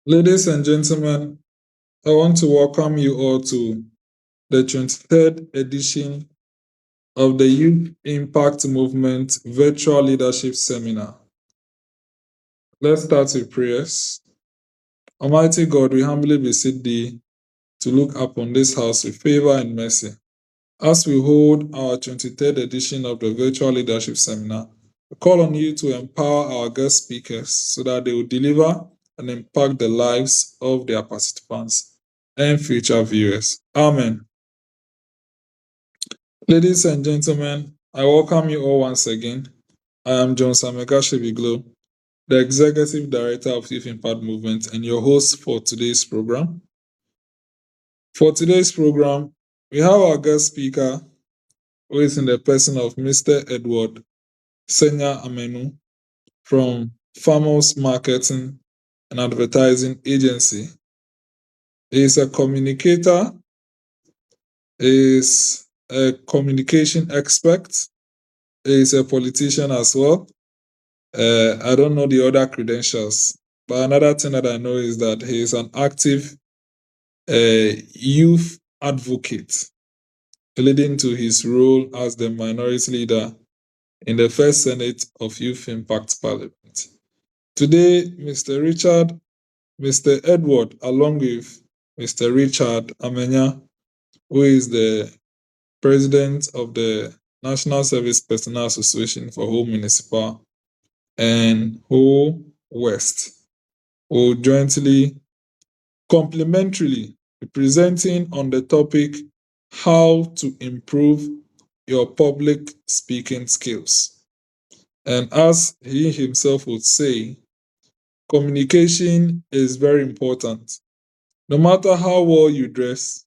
Ladies and gentlemen, I want to welcome you all to the 23rd edition of the Youth Impact Movement Virtual Leadership Seminar. Let's start with prayers. Almighty God, we humbly beseech thee to look upon this house with favor and mercy. As we hold our 23rd edition of the Virtual Leadership Seminar, we call on you to empower our guest speakers so that they will deliver and impact the lives of their participants and future viewers. Amen. Ladies and gentlemen, I welcome you all once again. I am Amegashie-Viglo, the Executive Director of Youth Impact Movement and your host for today's program. For today's program, we have our guest speaker, who is in the person of Mr. Edward Senya Amenu from Phamous Marketing and Advertising Agency. He is a communicator, he is a communication expert, he is a politician as well. I don't know the other credentials, but another thing that I know is that he is an active youth advocate, leading to his role as the minority leader in the first Senate of Youth Impact Parliament. Today, Mr. Edward, along with Mr. Richard Amenyah, who is the president of the National Service Personnel Association for Whole Municipal and Whole West, will jointly, complementarily, be presenting on the topic how to improve your public speaking skills. And as he himself would say, communication is very important. No matter how well you dress,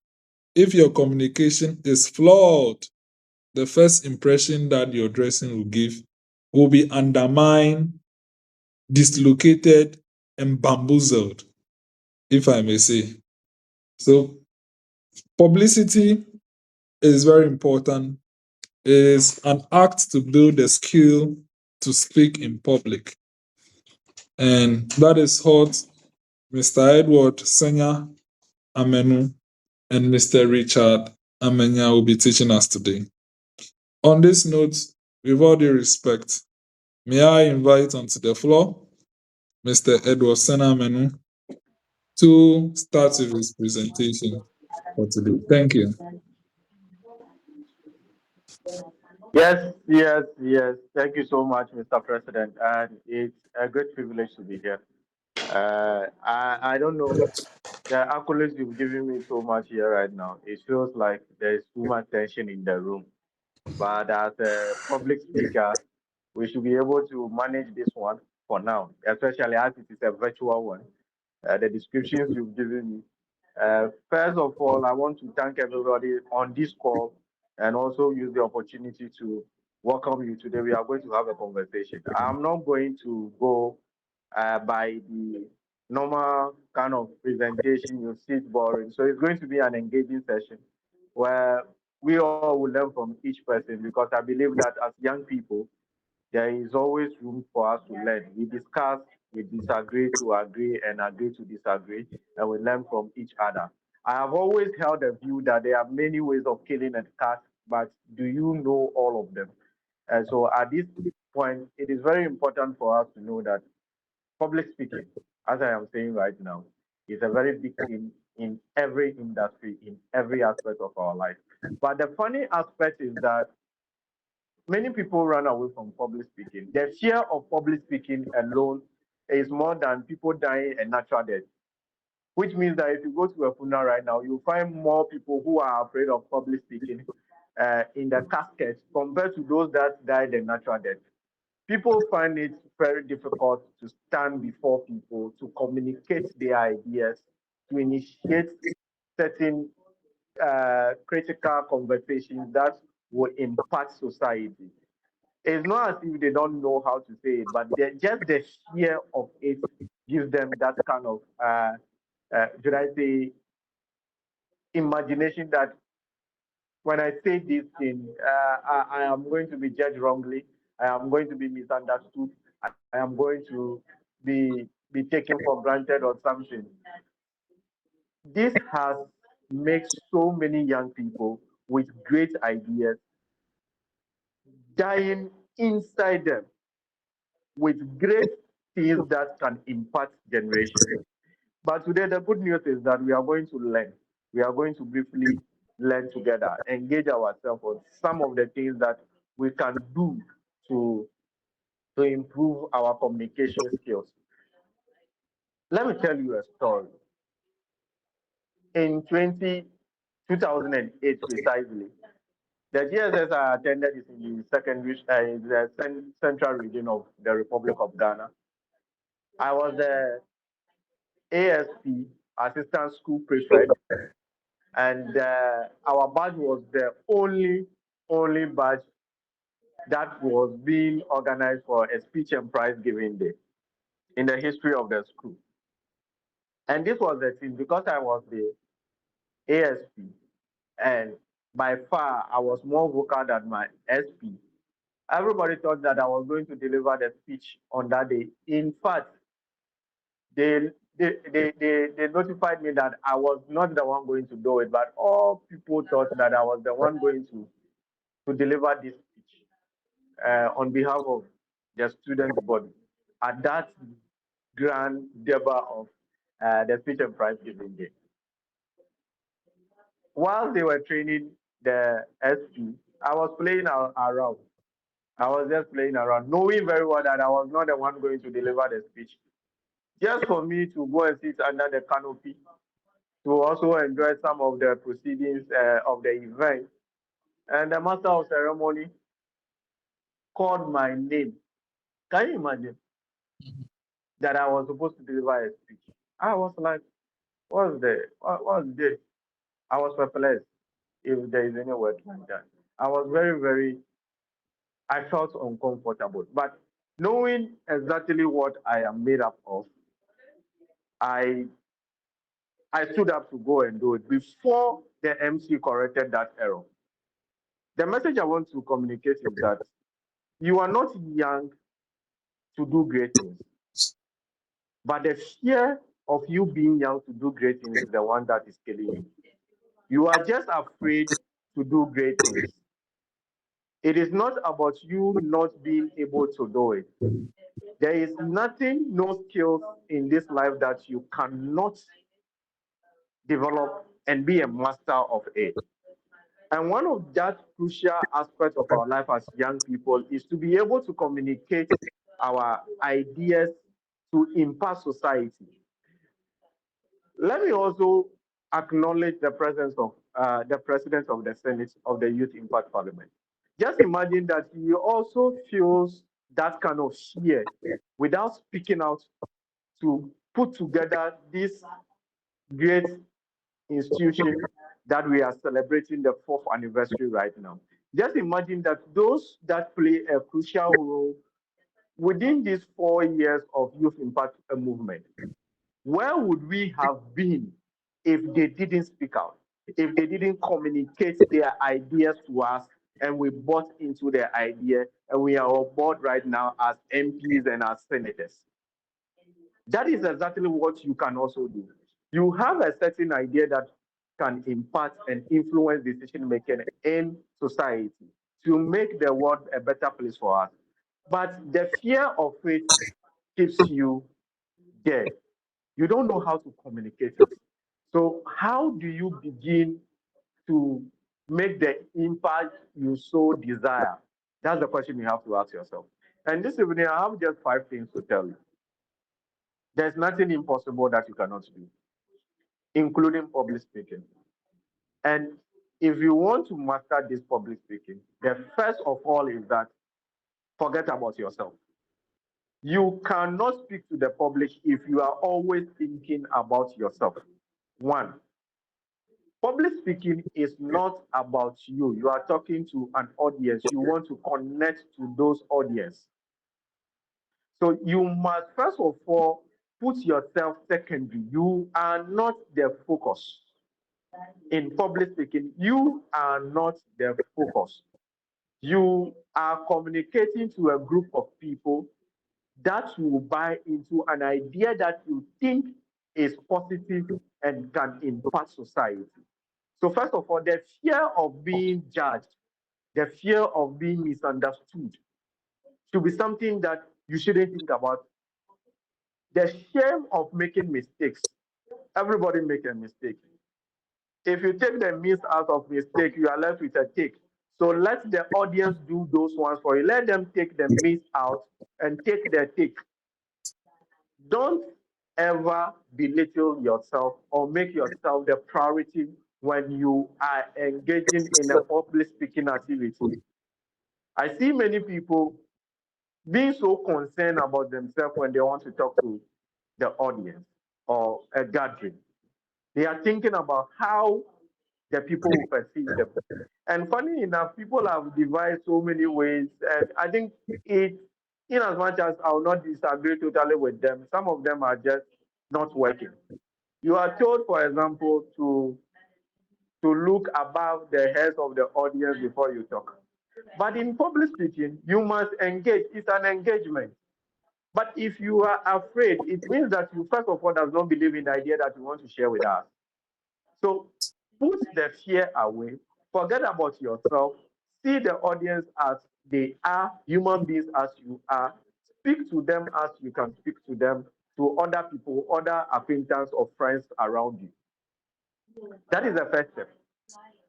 if your communication is flawed, the first impression that your dressing will give will be undermined, dislocated, and bamboozled, if I may say. So, publicity is very important. It is an act to build the skill to speak in public. And that is what Mr. Edward Senya Amenu and Mr. Richard Amenyah will be teaching us today. On this note, with all due respect, may I invite onto the floor Mr. Edward Senya Amenu to start with his presentation for today. Thank you. Yes. Thank you so much, Mr. President. And it's a great privilege to be here. I don't know, the accolades you've given me so much here right now. It feels like there's too much tension in the room. But as a public speaker, we should be able to manage this one for now, especially as it is a virtual one. The descriptions you've given me. First of all, I want to thank everybody on this call and also use the opportunity to welcome you today. We are going to have a conversation. I'm not going to go by the normal kind of presentation. You see it boring. So it's going to be an engaging session where we all will learn from each person, because I believe that as young people, there is always room for us to learn. We discuss, we disagree to agree, and agree to disagree, and we learn from each other. I have always held the view that there are many ways of killing a cat, but do you know all of them? And so at this point, it is very important for us to know that public speaking, as I am saying right now, is a very big thing in every industry, in every aspect of our life. But the funny aspect is that many people run away from public speaking. The fear of public speaking alone is more than people dying a natural death, which means that if you go to a funeral right now, you'll find more people who are afraid of public speaking in the casket compared to those that died a natural death. People find it very difficult to stand before people, to communicate their ideas, to initiate certain critical conversations that will impact society. It's not as if they don't know how to say it, but just the fear of it gives them that kind of, should I say, imagination that when I say this thing, I am going to be judged wrongly. I am going to be misunderstood. I am going to be be taken for granted or something. This has made so many young people with great ideas dying inside them with great things that can impact generations. But today, the good news is that we are going to learn. We are going to briefly learn together, engage ourselves on some of the things that we can do to, to improve our communication skills. Let me tell you a story. In 2008, precisely, the GSS I attended is in the central region of the Republic of Ghana. I was the ASP, Assistant School Prefect, and our badge was the only badge that was being organized for a speech and prize giving day in the history of the school. And this was the thing because I was the ASP, and by far I was more vocal than my SP. Everybody thought that I was going to deliver the speech on that day. In fact, they notified me that I was not the one going to do it, but all people thought that I was the one going to deliver this speech on behalf of the student body at that grand deba of the speech and prize giving day. While they were training the SP, I was playing around. I was just playing around, knowing very well that I was not the one going to deliver the speech. Just for me to go and sit under the canopy, to also enjoy some of the proceedings of the event. And the master of ceremony called my name. Can you imagine that I was supposed to deliver a speech? I was like, what's this? I was perplexed, if there is any word like that. I was very, I felt uncomfortable. But knowing exactly what I am made up of, I stood up to go and do it before the MC corrected that error. The message I want to communicate is that you are not young to do great things, but the fear of you being young to do great things is the one that is killing you. You are just afraid to do great things. It is not about you not being able to do it. There is nothing, no skills in this life that you cannot develop and be a master of it. And one of that crucial aspects of our life as young people is to be able to communicate our ideas to impact society. Let me also acknowledge the presence of the president of the Senate of the Youth Impact Parliament. Just imagine that he also feels that kind of fear without speaking out to put together this great institution that we are celebrating the 4th anniversary right now. Just imagine that those that play a crucial role within these 4 years of Youth Impact Movement, where would we have been if they didn't speak out, if they didn't communicate their ideas to us and we bought into their idea and we are on board right now as MPs and as senators? That is exactly what you can also do. You have a certain idea that can impact and influence decision making in society to make the world a better place for us. But the fear of it keeps you there. You don't know how to communicate it. So how do you begin to make the impact you so desire? That's the question you have to ask yourself. And this evening, I have just 5 things to tell you. There's nothing impossible that you cannot do, including public speaking. And if you want to master this public speaking, the first of all is that forget about yourself. You cannot speak to the public if you are always thinking about yourself. One, public speaking is not about you. You are talking to an audience. You want to connect to those audience. So you must first of all put yourself secondary. You are not the focus. In public speaking, you are not the focus. You are communicating to a group of people that will buy into an idea that you think is positive and can impact society. So first of all, the fear of being judged, the fear of being misunderstood should be something that you shouldn't think about. The shame of making mistakes. Everybody make a mistake. If you take the miss out of mistake, you are left with a take. So let the audience do those ones for you. Let them take the miss out and take the take. Don't ever belittle yourself or make yourself the priority when you are engaging in a public speaking activity. I see many people being so concerned about themselves when they want to talk to the audience or a gathering. They are thinking about how the people will perceive them. And funny enough, people have devised so many ways, and I think it, in as much as I will not disagree totally with them, some of them are just not working. You are told, for example, to look above the heads of the audience before you talk. But in public speaking, you must engage. It's an engagement. But if you are afraid, it means that you first of all does not believe in the idea that you want to share with us. So put the fear away, forget about yourself, see the audience as they are, human beings as you are, speak to them as you can speak to them, to other people, other acquaintances or friends around you. That is the first step.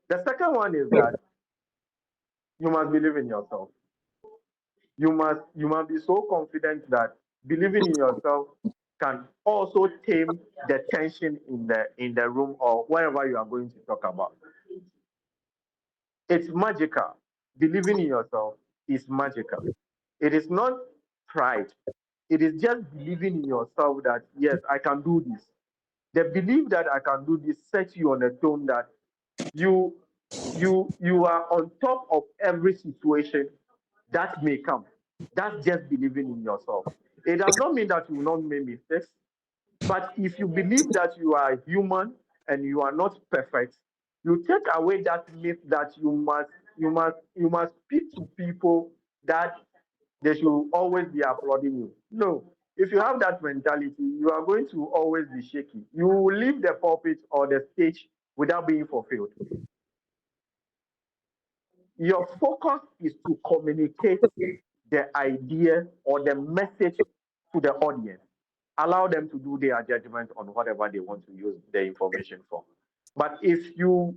The second one is that you must believe in yourself. You must be so confident that believing in yourself can also tame the tension in the room or wherever you are going to talk about. It's magical. Believing in yourself is magical. It is not pride. It is just believing in yourself that yes, I can do this. The belief that I can do this sets you on a tone that you you are on top of every situation that may come. That's just believing in yourself. It does not mean that you will not make mistakes, but if you believe that you are human and you are not perfect, you take away that myth that you must speak to people that they should always be applauding you. No. If you have that mentality, you are going to always be shaky. You will leave the pulpit or the stage without being fulfilled. Your focus is to communicate the idea or the message to the audience. Allow them to do their judgment on whatever they want to use the information for. But if you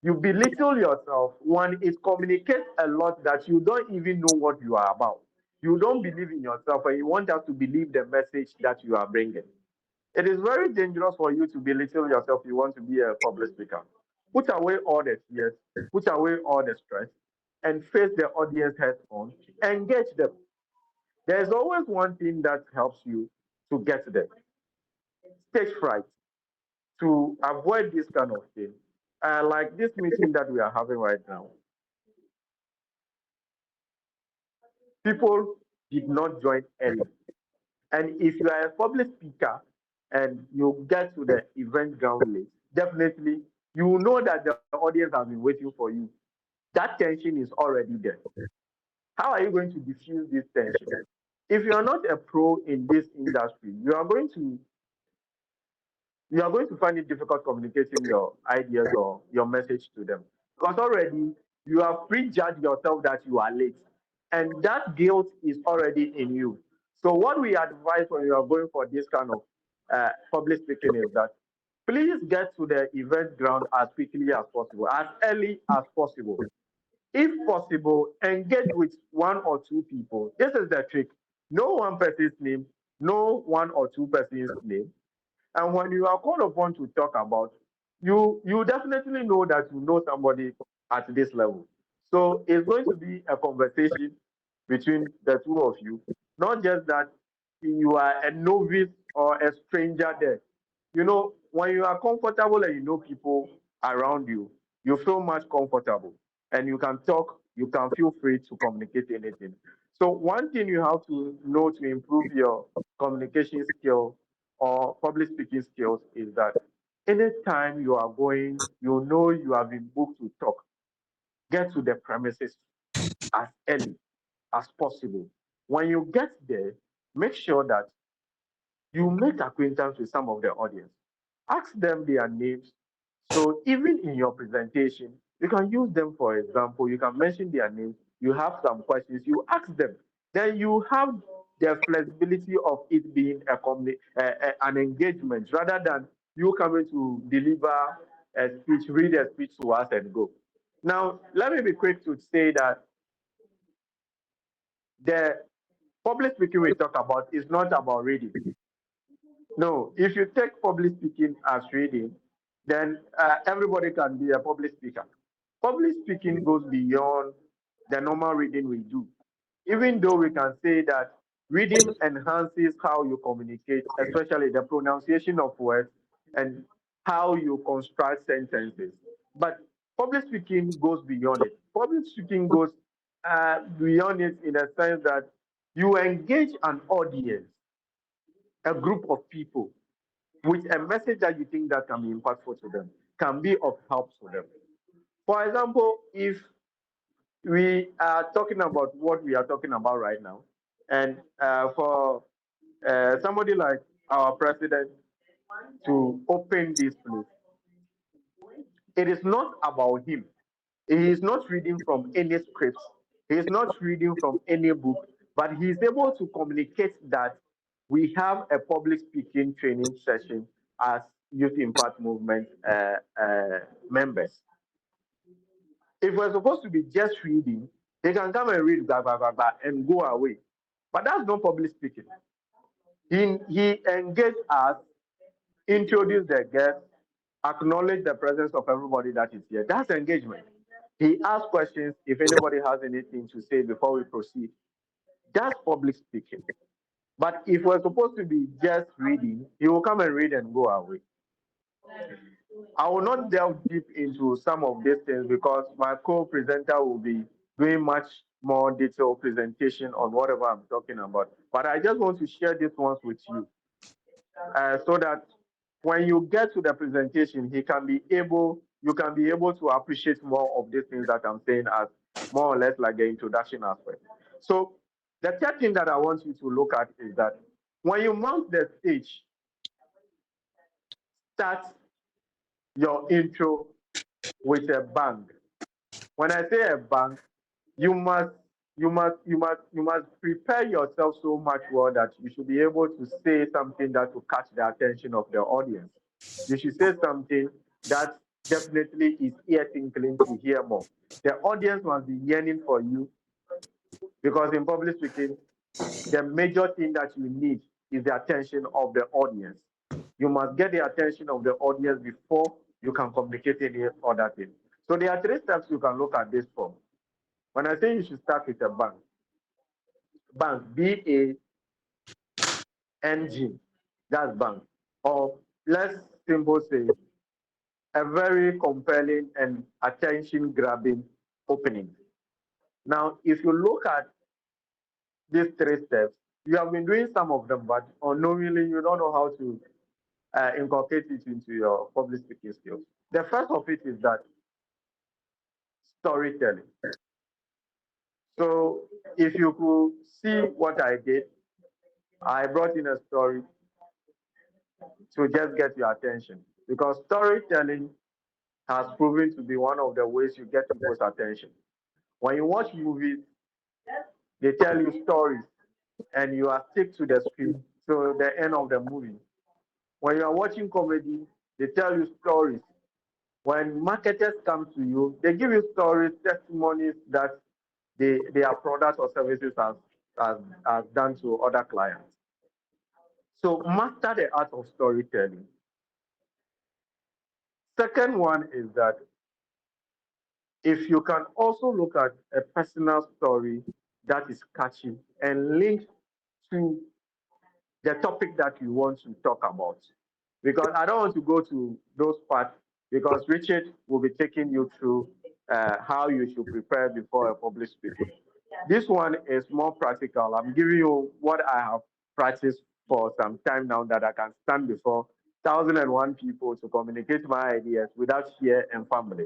belittle yourself, one, it communicates a lot that you don't even know what you are about. You don't believe in yourself and you want us to believe the message that you are bringing. It is very dangerous for you to belittle yourself if you want to be a public speaker. Put away all the fears, put away all the stress, and face the audience head on. Engage them. There's always one thing that helps you to get there. Stage fright. To avoid this kind of thing. Like this meeting that we are having right now, people did not join early. And if you are a public speaker and you get to the event ground late, definitely you will know that the audience has been waiting for you. That tension is already there. How are you going to diffuse this tension? If you are not a pro in this industry, you are going to find it difficult communicating your ideas or your message to them because already you have prejudged yourself that you are late, and that guilt is already in you. So what we advise when you are going for this kind of public speaking is that please get to the event ground as quickly as possible, as early as possible. If possible, engage with one or two people. This is the trick. Know one person's name, know one or two persons' name, and when you are called upon to talk about, you definitely know that you know somebody at this level. So it's going to be a conversation between the two of you, not just that you are a novice or a stranger there. When you are comfortable and you know people around you, you feel much comfortable and you can talk, you can feel free to communicate anything. So one thing you have to know to improve your communication skill or public speaking skills is that anytime you are going, you know you have been booked to talk, get to the premises as early as possible. When you get there, make sure that you make acquaintance with some of the audience. Ask them their names. So even in your presentation, you can use them for example. You can mention their names. You have some questions, you ask them. Then you have the flexibility of it being an engagement rather than you coming to deliver a speech, read a speech to us and go. Now, let me be quick to say that the public speaking we talk about is not about reading. No, if you take public speaking as reading, then everybody can be a public speaker. Public speaking goes beyond the normal reading we do. Even though we can say that reading enhances how you communicate, especially the pronunciation of words and how you construct sentences. But public speaking goes beyond it. Public speaking goes beyond it in the sense that you engage an audience, a group of people, with a message that you think that can be impactful to them, can be of help to them. For example, if we are talking about what we are talking about right now, and for somebody like our president to open this place, it is not about him. He is not reading from any script. He is not reading from any book, but he is able to communicate that we have a public speaking training session as Youth Impact Movement members. If we're supposed to be just reading, he can come and read blah, blah, blah, blah, and go away. But that's not public speaking. He engaged us, introduced the guest, acknowledge the presence of everybody that is here. That's engagement. He asked questions if anybody has anything to say before we proceed. That's public speaking. But if we're supposed to be just reading, he will come and read and go away. I will not delve deep into some of these things because my co-presenter will be doing much more detailed presentation on whatever I'm talking about. But I just want to share these ones with you so that when you get to the presentation, you can be able to appreciate more of these things that I'm saying as more or less like the introduction aspect. So the third thing that I want you to look at is that when you mount the stage, start your intro with a bang. When I say a bang, you must prepare yourself so much well that you should be able to say something that will catch the attention of the audience. You should say something that definitely is ear tinkling to hear more. The audience must be yearning for you because in public speaking, the major thing that you need is the attention of the audience. You must get the attention of the audience before you can communicate any other thing. So there are three steps you can look at this from. When I say you should start with a bang, BANG, that's bang. Or let's simple say a very compelling and attention grabbing opening. Now, if you look at these three steps, you have been doing some of them, but unknowingly you don't know how to inculcate it into your public speaking skills. The first of it is that storytelling. So if you could see what I did, I brought in a story to just get your attention because storytelling has proven to be one of the ways you get people's attention. When you watch movies, they tell you stories and you are stick to the script to the end of the movie. When you are watching comedy, they tell you stories. When marketers come to you, they give you stories, testimonies that their products or services has done to other clients. So master the art of storytelling. Second one is that if you can also look at a personal story that is catchy and linked to the topic that you want to talk about. Because I don't want to go to those parts because Richard will be taking you through how you should prepare before a public speaking. This one is more practical. I'm giving you what I have practiced for some time now that I can stand before 1,001 people to communicate my ideas without fear and family.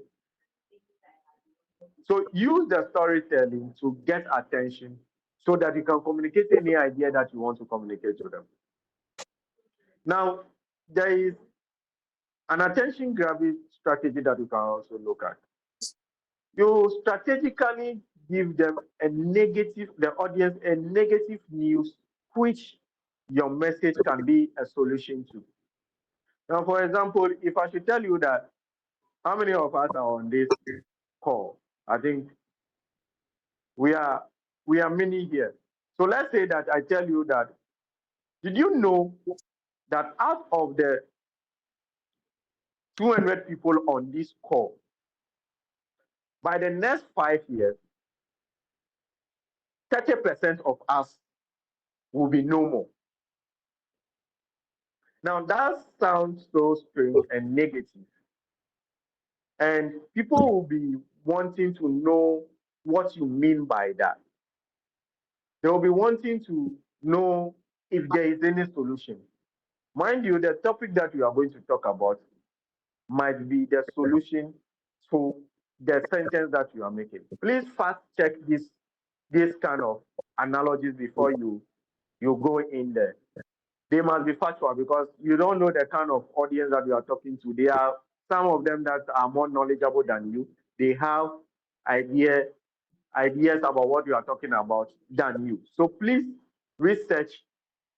So use the storytelling to get attention, so that you can communicate any idea that you want to communicate to them. Now, there is an attention grabbing strategy that you can also look at. You strategically give them the audience a negative news, which your message can be a solution to. Now, for example, if I should tell you that how many of us are on this call, I think we are many here. So let's say that I tell you that, did you know that out of the 200 people on this call, by the next 5 years, 30% of us will be no more. Now that sounds so strange and negative. And people will be wanting to know what you mean by that. They will be wanting to know if there is any solution. Mind you, the topic that we are going to talk about might be the solution to the sentence that you are making. Please fast check this kind of analogies before you go in there. They must be factual because you don't know the kind of audience that you are talking to. There are some of them that are more knowledgeable than you. They have ideas about what you are talking about than you. So please research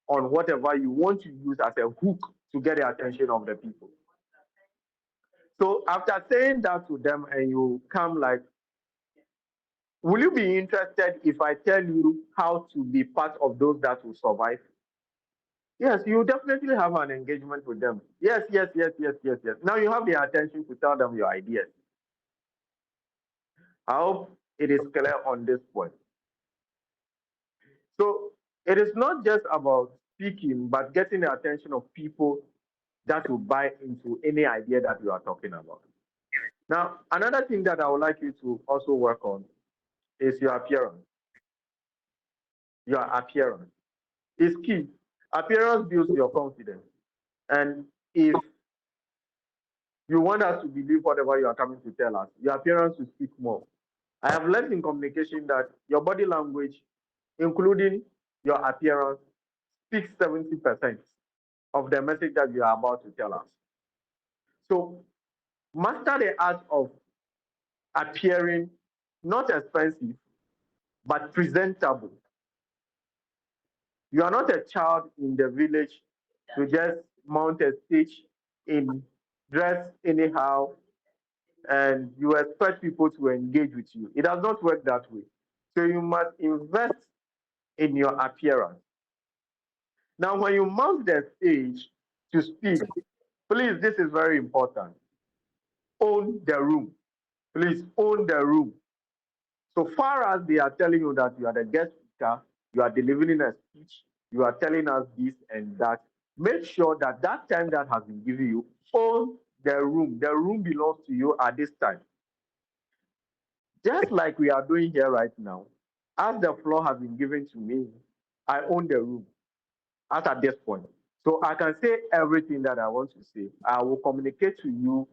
on whatever you want to use as a hook to get the attention of the people. So after saying that to them and you come like, will you be interested if I tell you how to be part of those that will survive? Yes, you definitely have an engagement with them. Yes. Now you have their attention to tell them your ideas. I hope it is clear on this point. So it is not just about speaking, but getting the attention of people that will buy into any idea that you are talking about. Now, another thing that I would like you to also work on is your appearance. Your appearance is key. Appearance builds your confidence. And if you want us to believe whatever you are coming to tell us, your appearance will speak more. I have learned in communication that your body language, including your appearance, speaks 70% of the message that you are about to tell us. So master the art of appearing not expensive, but presentable. You are not a child in the village to just mount a stage in dress anyhow and you expect people to engage with you. It does not work that way. So you must invest in your appearance. Now, when you mount the stage to speak, please, this is very important. Own the room. Please own the room. So far as they are telling you that you are the guest speaker, you are delivering a speech, you are telling us this and that, make sure that that time that has been given you, own the room. The room belongs to you at this time. Just like we are doing here right now, as the floor has been given to me, I own the room as at this point. So I can say everything that I want to say. I will communicate to you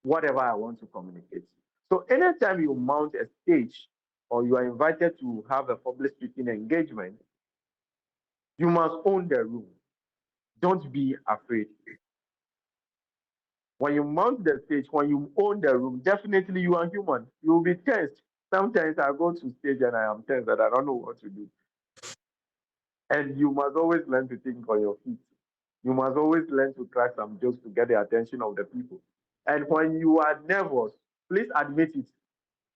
whatever I want to communicate. So anytime you mount a stage or you are invited to have a public speaking engagement, you must own the room. Don't be afraid. When you mount the stage, when you own the room, definitely you are human. You will be tensed. Sometimes I go to stage and I am tense and I don't know what to do. And you must always learn to think on your feet. You must always learn to crack some jokes to get the attention of the people. And when you are nervous, please admit it.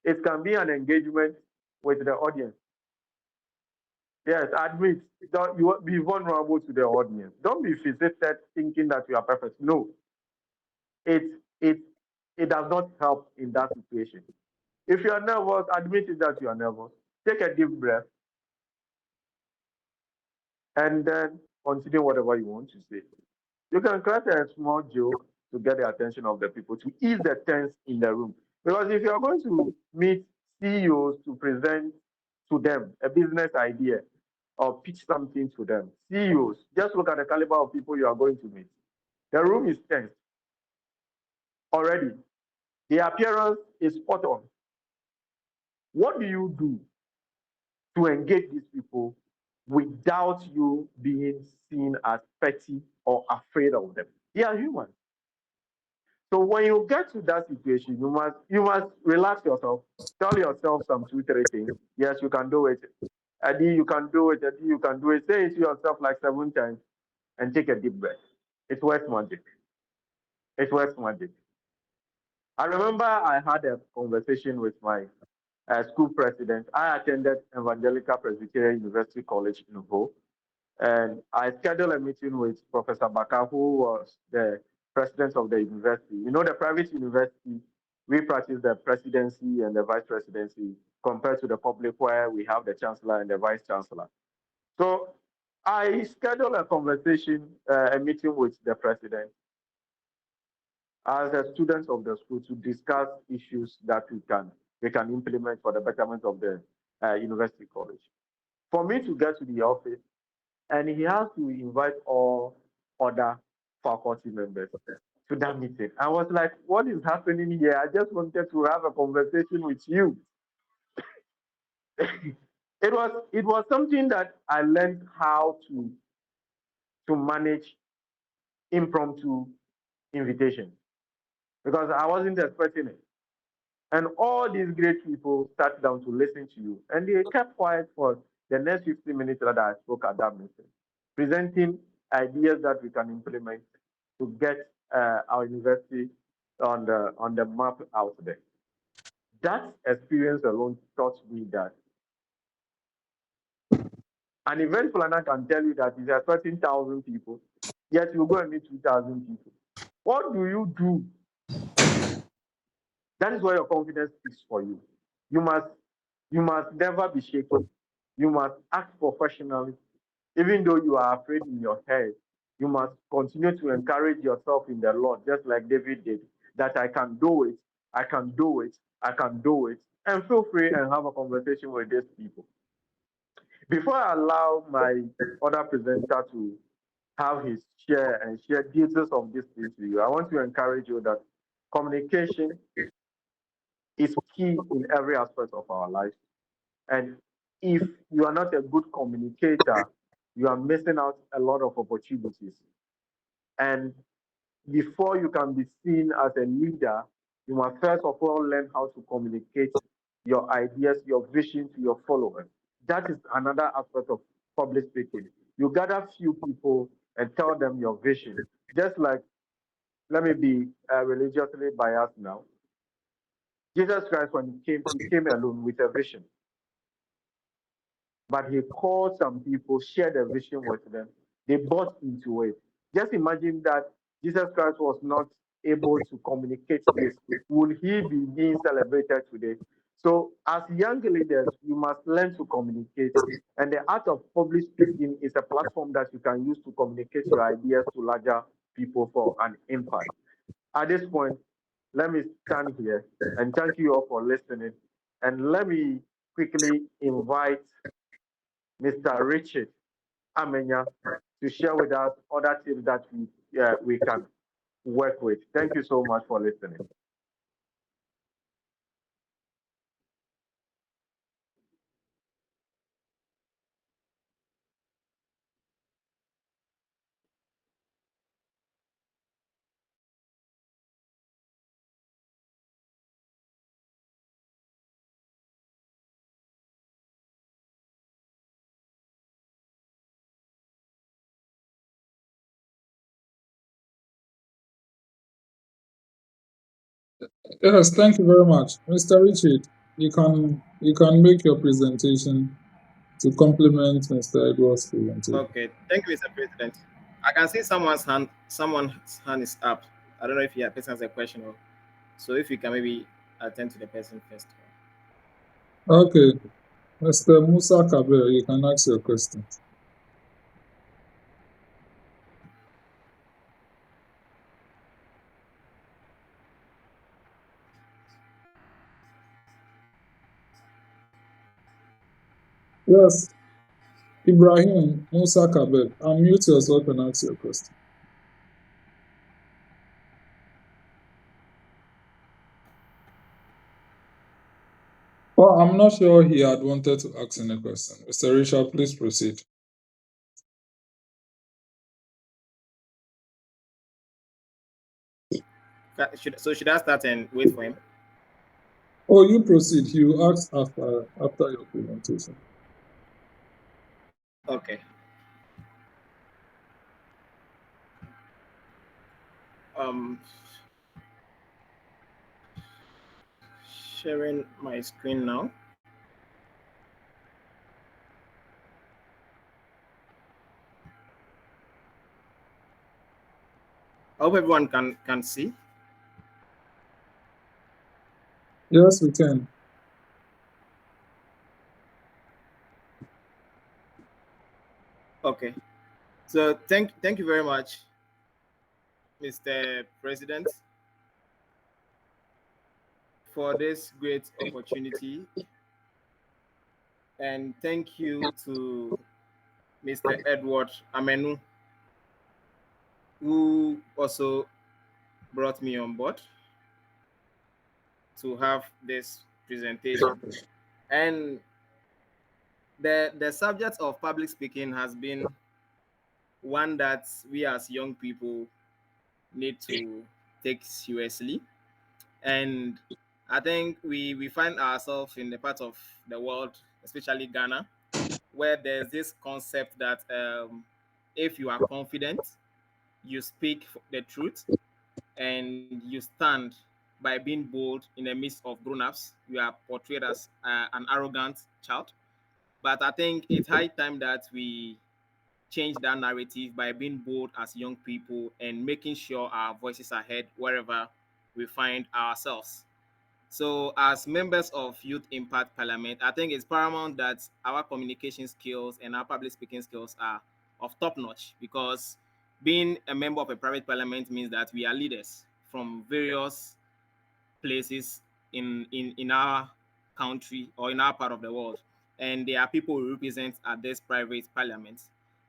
It can be an engagement with the audience. Yes, admit. Don't you be vulnerable to the audience. Don't be fixated thinking that you are perfect. No, it it it does not help in that situation. If you are nervous, admit it that you are nervous. Take a deep breath and then continue whatever you want to say. You can crack a small joke to get the attention of the people, to ease the tense in the room. Because if you are going to meet CEOs to present to them a business idea or pitch something to them, CEOs, just look at the caliber of people you are going to meet. The room is tense already. The appearance is spot on. What do you do to engage these people without you being seen as petty or afraid of them. They are human. So when you get to that situation, you must relax yourself. Tell yourself some 2, 3 things. Yes, you can do it. Adi, you can do it. Adi, you can do it. Say it to yourself like 7 times and take a deep breath. It's worth magic. It's worth magic. I remember I had a conversation with my school president. I attended Evangelical Presbyterian University College in Ho, and I scheduled a meeting with Professor Baka, who was the president of the university. You know, the private university, we practice the presidency and the vice presidency compared to the public, where we have the chancellor and the vice chancellor. So I scheduled a conversation, a meeting with the president as a student of the school to discuss issues that we can implement for the betterment of the university college. For me to get to the office, and he has to invite all other faculty members to that meeting. I was like, what is happening here? I just wanted to have a conversation with you. It was something that I learned how to manage impromptu invitation, because I wasn't expecting it. And all these great people sat down to listen to you, and they kept quiet for the next 15 minutes that I spoke at that meeting, presenting ideas that we can implement to get our university on the map out there. That experience alone taught me that an event planner can tell you that he's expecting 1,000 people, yet you go and meet 2,000 people. What do you do? That is where your confidence speaks for you. You must never be shaken. You must act professionally. Even though you are afraid in your head, you must continue to encourage yourself in the Lord, just like David did, that I can do it, I can do it, I can do it. And feel free and have a conversation with these people. Before I allow my other presenter to have his share and share details of this thing to you, I want to encourage you that communication is key in every aspect of our life. And if you are not a good communicator, you are missing out a lot of opportunities. And before you can be seen as a leader, you must first of all learn how to communicate your ideas, your vision to your followers. That is another aspect of public speaking. You gather few people and tell them your vision. Just like, let me be religiously biased now. Jesus Christ, when he came alone with a vision. But he called some people, shared a vision with them. They bought into it. Just imagine that Jesus Christ was not able to communicate this. Would he be being celebrated today? So, as young leaders, you must learn to communicate. And the art of public speaking is a platform that you can use to communicate your ideas to larger people for an impact. At this point, let me stand here and thank you all for listening. And let me quickly invite Mr. Richard Amenyah to share with us other tips that we can work with. Thank you so much for listening. Yes, thank you very much. Mr. Richard, you can make your presentation to complement Mr. Edward's presentation. Okay, thank you, Mr. President. I can see someone's hand is up. I don't know if your person has a question or so. If you can maybe attend to the person first. Okay, Mr. Musa Kabir, you can ask your question. Yes, Ibrahim Musa Kabir, unmute yourself and ask your question. Well, I'm not sure he had wanted to ask any question. Mr. Richard, please proceed. Should I start and wait for him? Oh, you proceed. You ask after your presentation. Okay. Um, sharing my screen now. I hope everyone can see. Yes, we can. Okay. So thank you very much, Mr. President, for this great opportunity, and thank you to Mr. Edward Amenu, who also brought me on board to have this presentation. And the subject of public speaking has been one that we as young people need to take seriously. And I think we find ourselves in the part of the world, especially Ghana, where there's this concept that if you are confident, you speak the truth, and you stand by being bold in the midst of grown-ups, you are portrayed as an arrogant child. But I think it's high time that we change that narrative by being bold as young people and making sure our voices are heard wherever we find ourselves. So, as members of Youth Impact Parliament, I think it's paramount that our communication skills and our public speaking skills are of top notch, because being a member of a private parliament means that we are leaders from various places in our country or in our part of the world. And there are people who represent at this private parliament.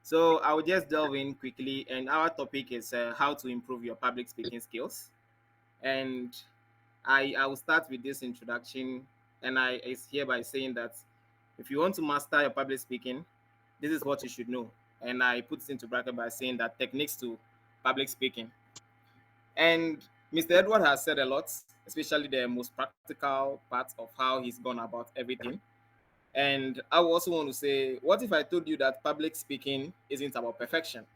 So I will just delve in quickly, and our topic is how to improve your public speaking skills. And I will start with this introduction, and I is here by saying that if you want to master your public speaking, this is what you should know. And I put it into bracket by saying that techniques to public speaking. And Mr. Edward has said a lot, especially the most practical part of how he's gone about everything. And I also want to say, what if I told you that public speaking isn't about perfection?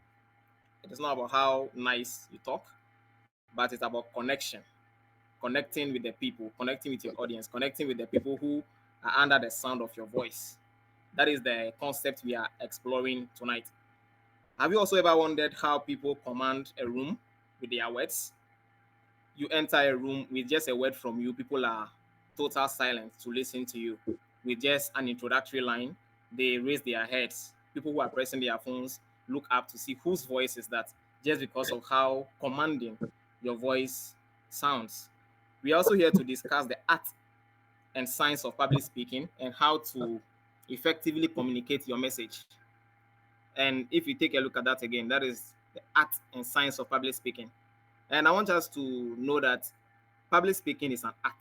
It is not about how nice you talk, but it's about connection, connecting with the people, connecting with your audience, connecting with the people who are under the sound of your voice. That is the concept we are exploring tonight. Have you also ever wondered how people command a room with their words? You enter a room with just a word from you, people are total silent to listen to you. With just an introductory line, they raise their heads. People who are pressing their phones look up to see whose voice is that, just because of how commanding your voice sounds. We are also here to discuss the art and science of public speaking and how to effectively communicate your message. And if you take a look at that again, that is the art and science of public speaking. And I want us to know that public speaking is an art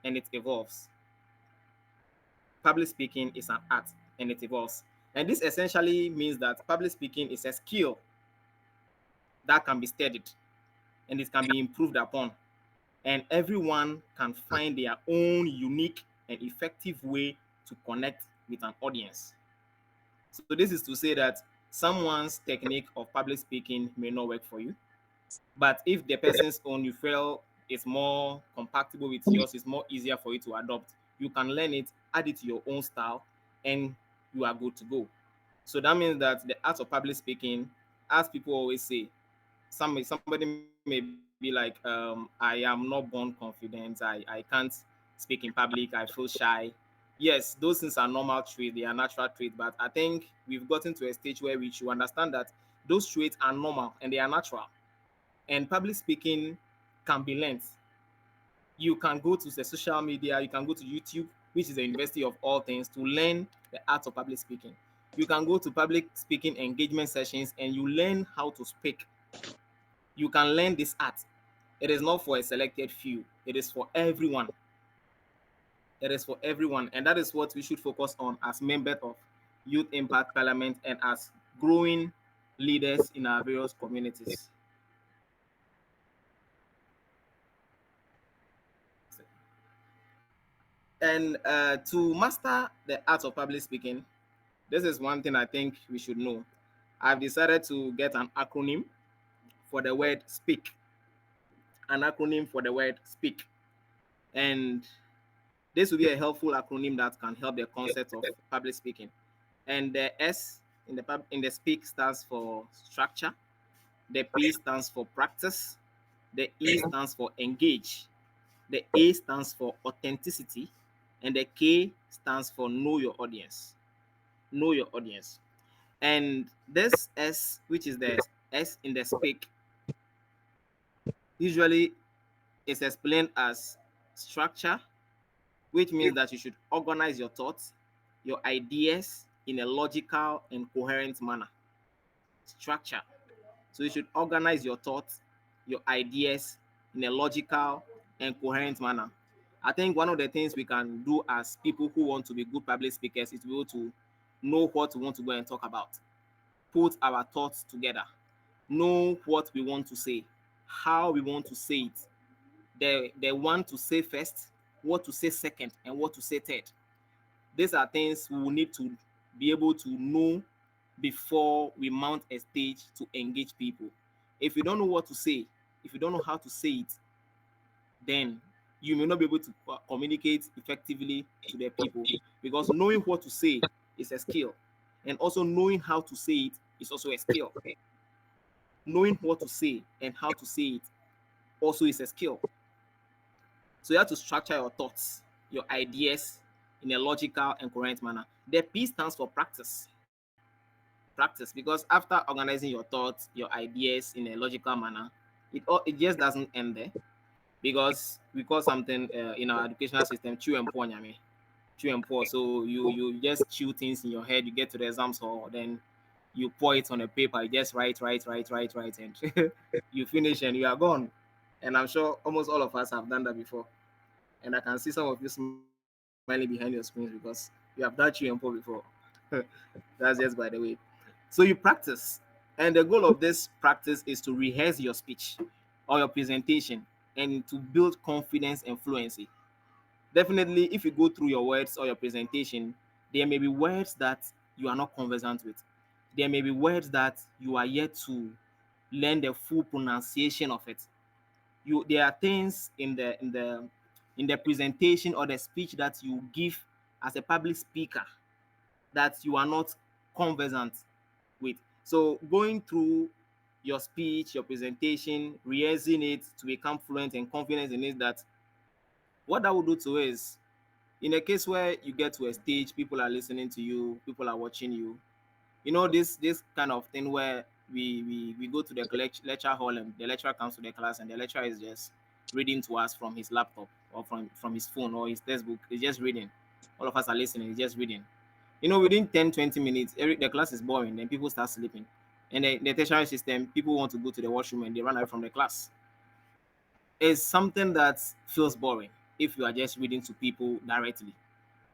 and it evolves. Public speaking is an art and it evolves. And this essentially means that public speaking is a skill that can be studied and it can be improved upon. And everyone can find their own unique and effective way to connect with an audience. So, this is to say that someone's technique of public speaking may not work for you. But if the person's own you feel is more compatible with yours, it's more easier for you to adopt, you can learn it, add it to your own style, and you are good to go. So that means that the art of public speaking, as people always say, somebody may be like, I am not born confident, I can't speak in public, I feel shy. Yes, those things are normal traits, they are natural traits, but I think we've gotten to a stage where we should understand that those traits are normal and they are natural. And public speaking can be learned. You can go to the social media, you can go to YouTube, which is the university of all things, to learn the art of public speaking. You can go to public speaking engagement sessions and you learn how to speak. You can learn this art. It is not for a selected few, it is for everyone. It is for everyone, and that is what we should focus on as members of Youth Impact Parliament and as growing leaders in our various communities. And to master the art of public speaking, this is one thing I think we should know. I've decided to get an acronym for the word speak. An acronym for the word speak. And this will be a helpful acronym that can help the concept of public speaking. And the S in the speak stands for structure. The P stands for practice. The E stands for engage. The A stands for authenticity. And the K stands for know your audience. Know your audience. And this S, which is the S in the speak, usually is explained as structure, which means that you should organize your thoughts, your ideas in a logical and coherent manner. Structure. So you should organize your thoughts, your ideas in a logical and coherent manner. I think one of the things we can do as people who want to be good public speakers is to be able to know what we want to go and talk about, put our thoughts together, know what we want to say, how we want to say it, the one to say first, what to say second, and what to say third. These are things we will need to be able to know before we mount a stage to engage people. If you don't know what to say, if you don't know how to say it, then you may not be able to communicate effectively to the people, because knowing what to say is a skill, and also knowing how to say it is also a skill. Knowing what to say and how to say it also is a skill. So you have to structure your thoughts, your ideas in a logical and coherent manner. The P stands for practice. Practice, because after organizing your thoughts, your ideas in a logical manner, it just doesn't end there, because we call something in our educational system chew and pour nyame. Chew and pour. So you just chew things in your head, you get to the exams hall, then you pour it on a paper, you just write, and you finish and you are gone. And I'm sure almost all of us have done that before. And I can see some of you smiling behind your screens because you have done chew and pour before. That's just by the way. So you practice, and the goal of this practice is to rehearse your speech or your presentation and to build confidence and fluency. Definitely, if you go through your words or your presentation, there may be words that you are not conversant with. There may be words that you are yet to learn the full pronunciation of it. There are things in the presentation or the speech that you give as a public speaker that you are not conversant with. So going through your speech, your presentation, rehearsing it to become fluent and confident in it, that what that will do to is, in a case where you get to a stage, people are listening to you, people are watching you, you know, this kind of thing where we go to the lecture hall and the lecturer comes to the class and the lecturer is just reading to us from his laptop or from his phone or his textbook. He's just reading. All of us are listening. He's just reading. You know, within 10-20 minutes, the class is boring. Then people start sleeping. And the tertiary system, people want to go to the washroom and they run away from the class. It's something that feels boring if you are just reading to people directly.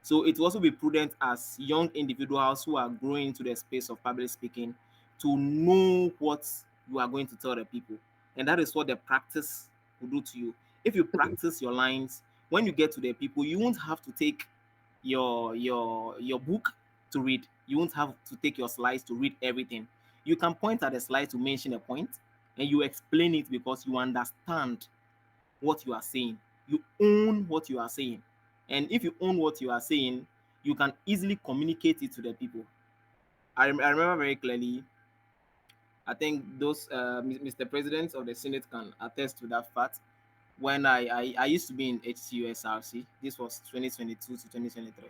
So it will also be prudent as young individuals who are growing into the space of public speaking to know what you are going to tell the people. And that is what the practice will do to you. If you practice your lines, when you get to the people, you won't have to take your book to read. You won't have to take your slides to read everything. You can point at the slide to mention a point and you explain it because you understand what you are saying. You own what you are saying. And if you own what you are saying, you can easily communicate it to the people. I remember very clearly, I think those Mr. President of the Senate can attest to that fact. When I used to be in HCUSRC, this was 2022 to 2023.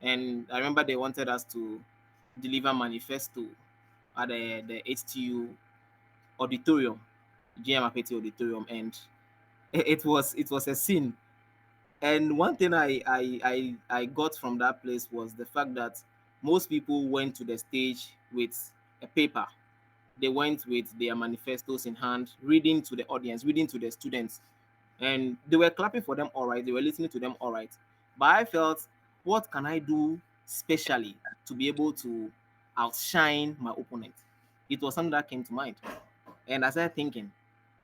And I remember they wanted us to deliver manifesto at the HTU auditorium, GM Apeti auditorium, and it was a scene. And one thing I got from that place was the fact that most people went to the stage with a paper. They went with their manifestos in hand, reading to the audience, reading to the students, and they were clapping for them all right. They were listening to them all right. But I felt, what can I do specially to be able to outshine my opponent? It was something that came to mind. And I started thinking.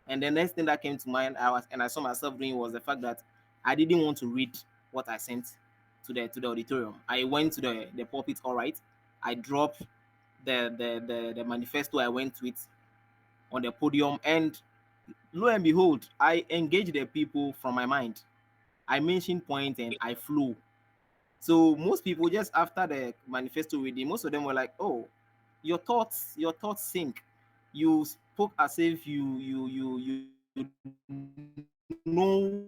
And the next thing that came to mind, I saw myself doing, was the fact that I didn't want to read what I sent to the auditorium. I went to the pulpit, all right. I dropped the manifesto I went with on the podium, and lo and behold, I engaged the people from my mind. I mentioned points and I flew. So most people, just after the manifesto reading, most of them were like, "Oh, your thoughts sink. You spoke as if you know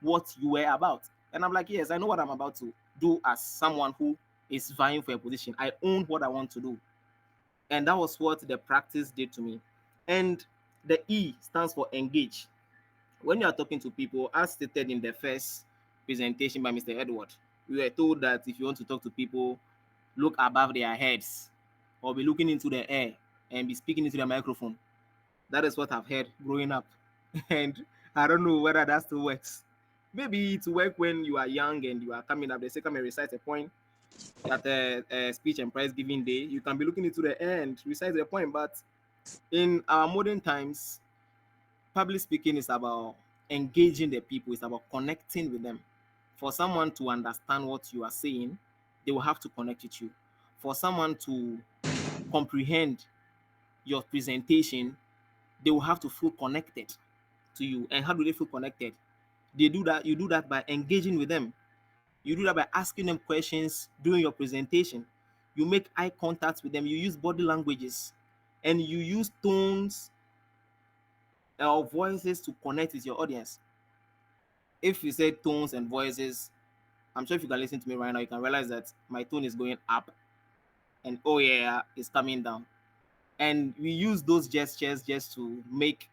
what you were about." And I'm like, "Yes, I know what I'm about to do as someone who is vying for a position. I own what I want to do." And that was what the practice did to me. And the E stands for engage. When you are talking to people, as stated in the first presentation by Mr. Edward, we were told that if you want to talk to people, look above their heads or be looking into the air and be speaking into the microphone. That is what I've heard growing up. And I don't know whether that still works. Maybe it work when you are young and you are coming up. They say, come and recite a point at a speech and prize giving day. You can be looking into the air and recite the point. But in our modern times, public speaking is about engaging the people, it's about connecting with them. For someone to understand what you are saying, they will have to connect with you. For someone to comprehend your presentation, they will have to feel connected to you. And how do they feel connected? They do that, you do that by engaging with them. You do that by asking them questions during your presentation. You make eye contact with them, you use body languages, and you use tones or voices to connect with your audience. If you say tones and voices, I'm sure if you can listen to me right now, you can realize that my tone is going up and oh yeah, it's coming down. And we use those gestures just to make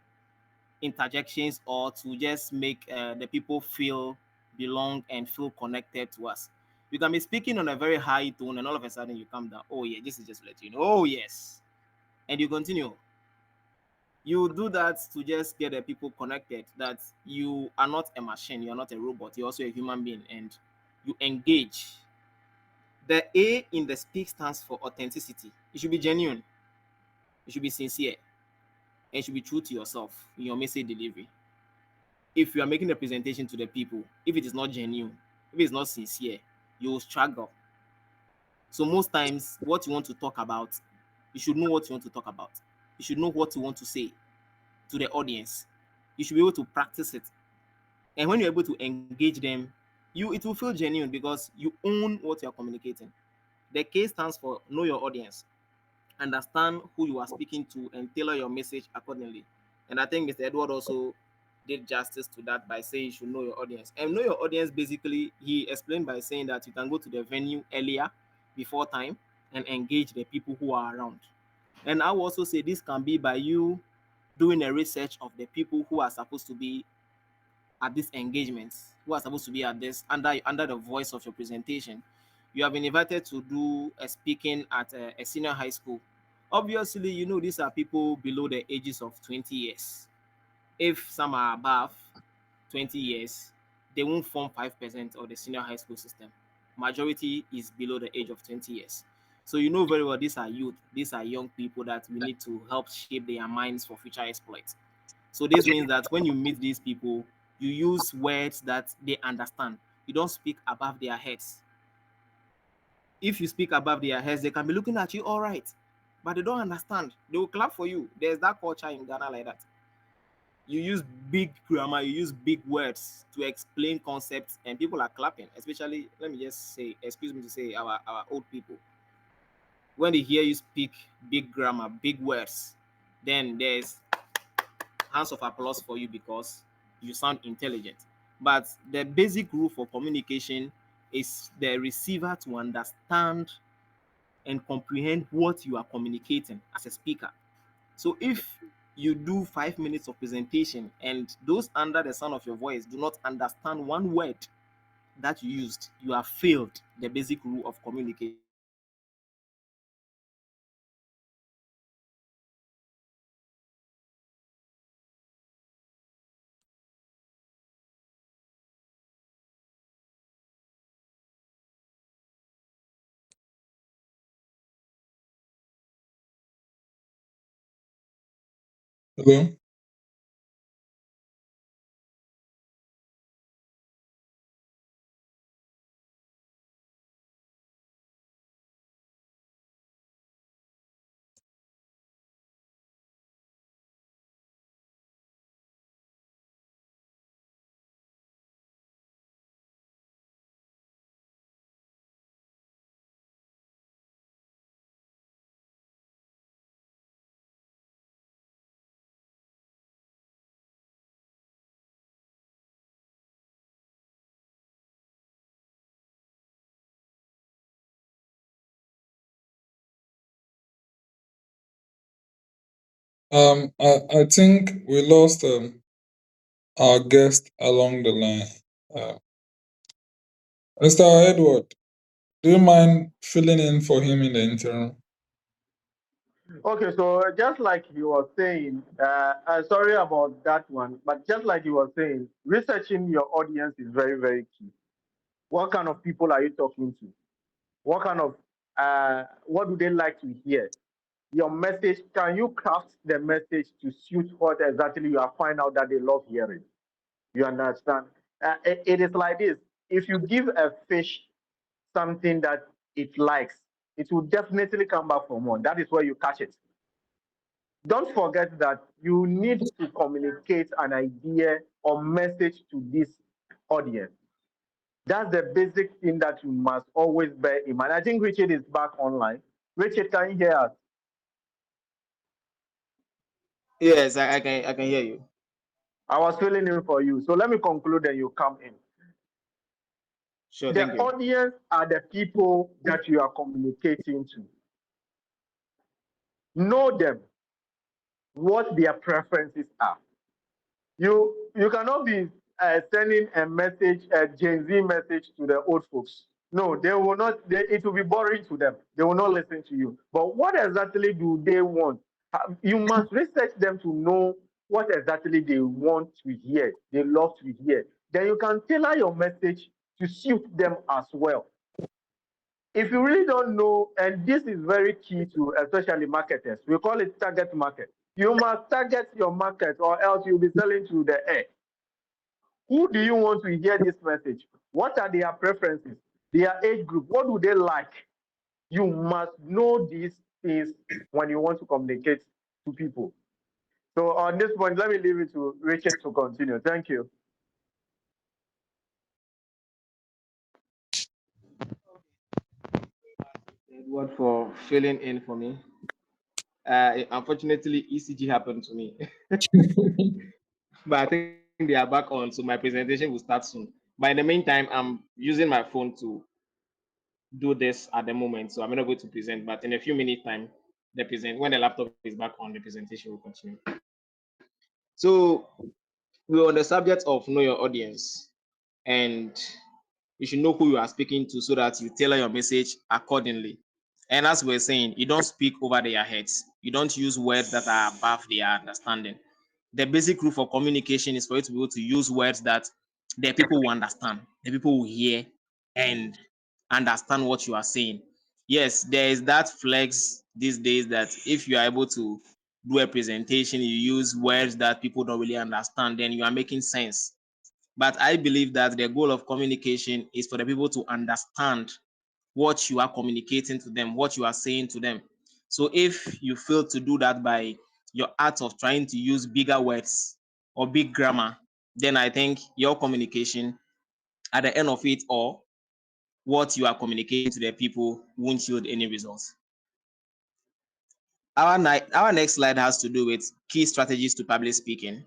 interjections or to just make the people feel belong and feel connected to us. You can be speaking on a very high tone and all of a sudden you come down. Oh yeah, this is just to let you know. Oh yes. And you continue. You do that to just get the people connected that you are not a machine, you're not a robot, you're also a human being, and you engage. The A in the speak stands for authenticity. It should be genuine, it should be sincere, and it should be true to yourself in your message delivery. If you are making a presentation to the people, if it is not genuine, if it's not sincere, you will struggle. So most times, what you want to talk about, you should know what you want to talk about. You should know what you want to say to the audience. You should be able to practice it. And when you're able to engage them, it will feel genuine because you own what you're communicating. The K stands for know your audience. Understand who you are speaking to and tailor your message accordingly. And I think Mr. Edward also did justice to that by saying you should know your audience. And know your audience, basically, he explained by saying that you can go to the venue earlier, before time, and engage the people who are around. And I will also say this can be by you doing a research of the people who are supposed to be at this engagement, who are supposed to be at this under the voice of your presentation. You have been invited to do a speaking at a senior high school. Obviously, you know these are people below the ages of 20 years. If some are above 20 years, they won't form 5% of the senior high school system. Majority is below the age of 20 years. So you know very well these are youth, these are young people that we need to help shape their minds for future exploits. So this means that when you meet these people, you use words that they understand. You don't speak above their heads. If you speak above their heads, they can be looking at you all right, but they don't understand. They will clap for you. There's that culture in Ghana like that. You use big grammar, you use big words to explain concepts, and people are clapping. Especially, let me just say, excuse me to say, our old people. When they hear you speak big grammar, big words, then there's hands of applause for you because you sound intelligent. But the basic rule for communication is the receiver to understand and comprehend what you are communicating as a speaker. So if you do 5 minutes of presentation and those under the sound of your voice do not understand one word that you used, you have failed the basic rule of communication. Hello? I think we lost our guest along the line. Mr. Edward, do you mind filling in for him in the interim? Okay, so just like you were saying, sorry about that one, but just like you were saying, researching your audience is very, very key. What kind of people are you talking to? What kind of, what do they like to hear? Your message, can you craft the message to suit what exactly you are finding out that they love hearing? You understand? It is like this. If you give a fish something that it likes, it will definitely come back for more. That is where you catch it. Don't forget that you need to communicate an idea or message to this audience. That's the basic thing that you must always bear in mind. I think Richard is back online. Richard, can you hear us? Yes, I can hear you. I was filling in for you. So let me conclude and you come in. Sure, thank The you. audience are the people that you are communicating to. Know them, what their preferences are. You cannot be sending a message, a Gen Z message to the old folks. No, they will not. It will be boring to them. They will not listen to you. But what exactly do they want? You must research them to know what exactly they want to hear. They love to hear. Then you can tailor your message to suit them as well. If you really don't know, and this is very key to especially marketers, we call it target market. You must target your market or else you'll be selling through the air. Who do you want to hear this message? What are their preferences? Their age group? What do they like? You must know these things when you want to communicate to people. So on this point, let me leave it to Richard to continue. Thank you. Edward for filling in for me. Unfortunately, ECG happened to me, but I think they are back on, so my presentation will start soon. But in the meantime, I'm using my phone to do this at the moment, so I'm not going to present. But in a few minutes' time, when the laptop is back on, the presentation will continue. So we're on the subject of know your audience, and you should know who you are speaking to so that you tailor your message accordingly. And as we're saying, you don't speak over their heads. You don't use words that are above their understanding. The basic rule for communication is for you to be able to use words that the people will understand, the people will hear and understand what you are saying. Yes, there is that flex these days that if you are able to do a presentation, you use words that people don't really understand, then you are making sense. But I believe that the goal of communication is for the people to understand what you are communicating to them, what you are saying to them. So if you fail to do that by your art of trying to use bigger words or big grammar, then I think your communication at the end of it, or what you are communicating to the people, won't yield any results. Our next slide has to do with key strategies to public speaking.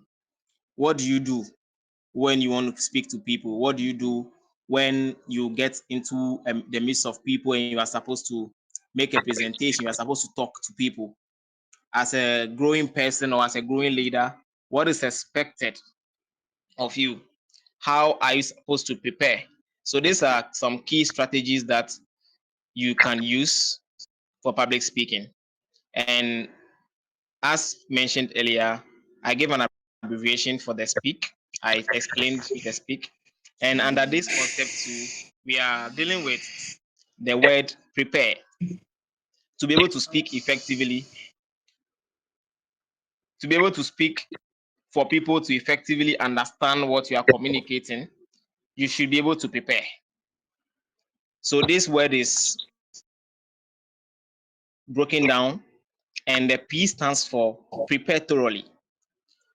What do you do when you want to speak to people? What do you do when you get into the midst of people and you are supposed to make a presentation? You are supposed to talk to people. As a growing person or as a growing leader, what is expected of you? How are you supposed to prepare? So these are some key strategies that you can use for public speaking. And as mentioned earlier, I gave an abbreviation for the speak. I explained the speak. And under this concept too, we are dealing with the word prepare. To be able to speak effectively, to be able to speak for people to effectively understand what you are communicating, you should be able to prepare. So this word is broken down, and the P stands for prepare thoroughly.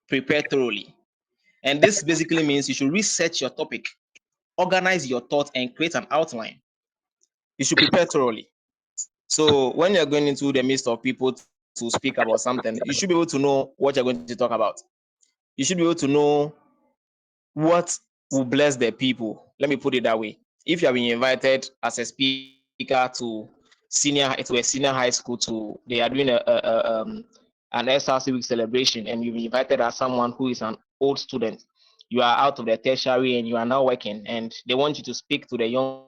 Prepare thoroughly. And this basically means you should research your topic, organize your thoughts, and create an outline. You should prepare thoroughly. So when you're going into the midst of people to speak about something, you should be able to know what you're going to talk about. You should be able to know what will bless the people. Let me put it that way. If you have been invited as a speaker to a senior high school they are doing an SRC week celebration, and you've been invited as someone who is an old student. You are out of the tertiary and you are now working, and they want you to speak to the young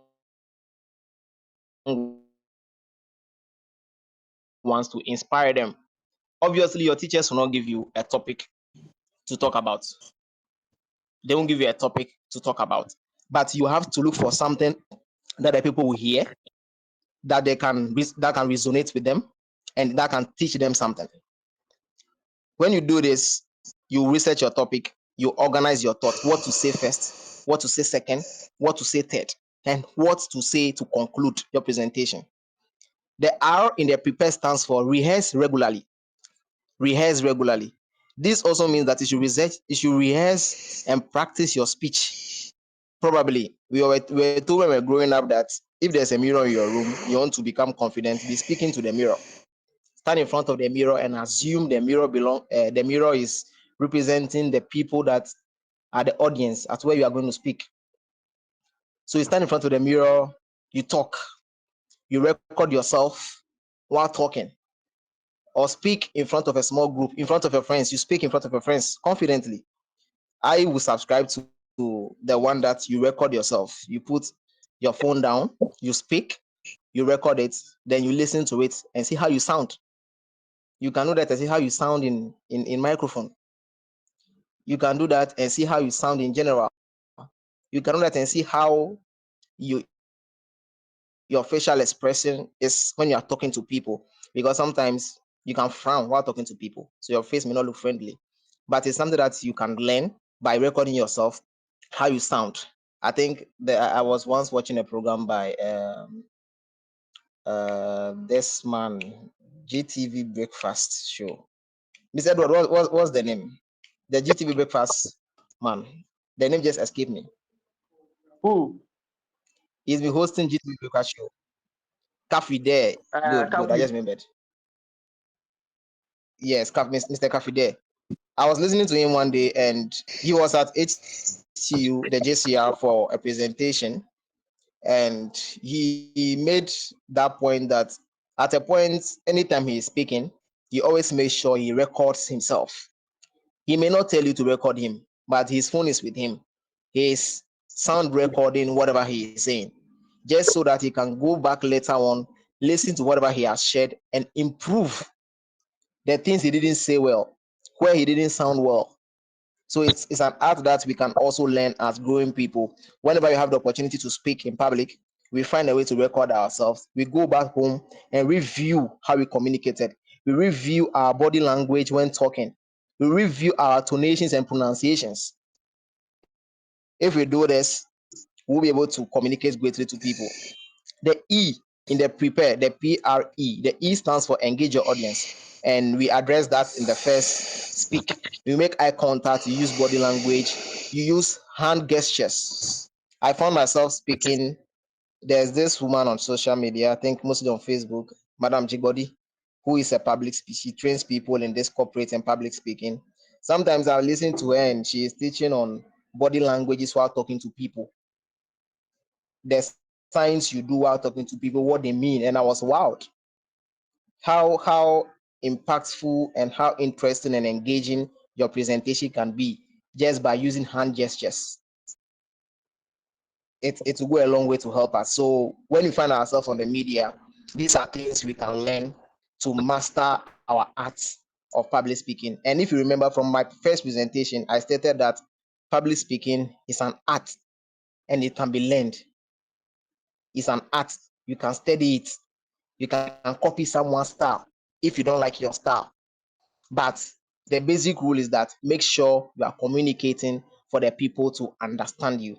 ones to inspire them. Obviously, your teachers will not give you a topic to talk about. They won't give you a topic to talk about. But you have to look for something that the people will hear, that that can resonate with them, and that can teach them something. When you do this, you research your topic, you organize your thoughts, what to say first, what to say second, what to say third, and what to say to conclude your presentation. The R in the prepare stands for rehearse regularly. Rehearse regularly. This also means that you should rehearse and practice your speech. Probably we were told when we were growing up that if there's a mirror in your room, you want to become confident, be speaking to the mirror. Stand in front of the mirror and assume the mirror is representing the people that are the audience at where you are going to speak. So you stand in front of the mirror, you talk, you record yourself while talking, or speak in front of a small group, in front of your friends. You speak in front of your friends confidently. I will subscribe to the one that you record yourself. You put your phone down, you speak, you record it, then you listen to it and see how you sound. You can do that and see how you sound in microphone. You can do that and see how you sound in general. You can do that and see how your facial expression is when you are talking to people, because sometimes you can frown while talking to people, so your face may not look friendly. But it's something that you can learn by recording yourself how you sound. I think I was once watching a program by this man, GTV Breakfast Show. Mr. Edward, what's the name? The GTV Breakfast man. The name just escaped me. Who? He's been hosting GTV Breakfast Show. Cafe there. Good. I Kafi. just remembered. Yes, Mr. Cafe there. I was listening to him one day, and he was at HTU, the JCR, for a presentation, and he made that point that at a point, anytime he is speaking, he always makes sure he records himself. He may not tell you to record him, but his phone is with him. He's sound recording whatever he is saying, just so that he can go back later on, listen to whatever he has shared, and improve the things he didn't say well, where he didn't sound well. So it's an art that we can also learn as growing people. Whenever you have the opportunity to speak in public, we find a way to record ourselves. We go back home and review how we communicated. We review our body language when talking. We review our tonations and pronunciations. If we do this, we'll be able to communicate greatly to people. The E in the prepare, the PRE, the E stands for engage your audience. And we address that in the first speak. You make eye contact, you use body language, you use hand gestures. I found myself speaking. There's this woman on social media, I think mostly on Facebook, Madam Jigbody, who is a public speaker. She trains people in this corporate and public speaking. Sometimes I listen to her and she is teaching on body languages while talking to people. The signs you do while talking to people, what they mean. And I was wowed how impactful and how interesting and engaging your presentation can be just by using hand gestures. It will go a long way to help us. So when we find ourselves on the media, these are things we can learn to master our art of public speaking. And if you remember from my first presentation, I stated that public speaking is an art and it can be learned. It's an art. You can study it. You can copy someone's style if you don't like your style. But The basic rule is that make sure you are communicating for the people to understand you.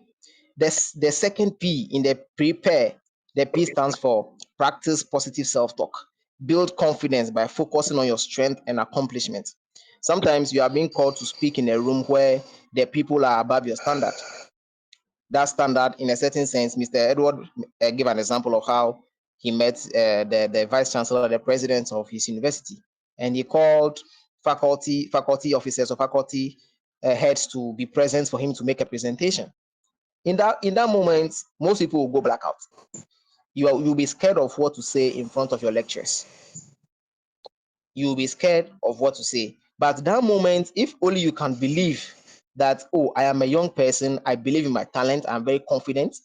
The second P in the prepare, the P stands for practice positive self-talk. Build confidence by focusing on your strength and accomplishment. Sometimes you are being called to speak in a room where the people are above your standard. That standard, in a certain sense, Mr. Edward gave an example of how he met the vice chancellor, the president of his university, and he called faculty officers or faculty heads to be present for him to make a presentation. In that moment, most people will go blackout. You'll be scared of what to say in front of your lecturers. You'll be scared of what to say. But that moment, if only you can believe that, oh, I am a young person, I believe in my talent, I'm very confident,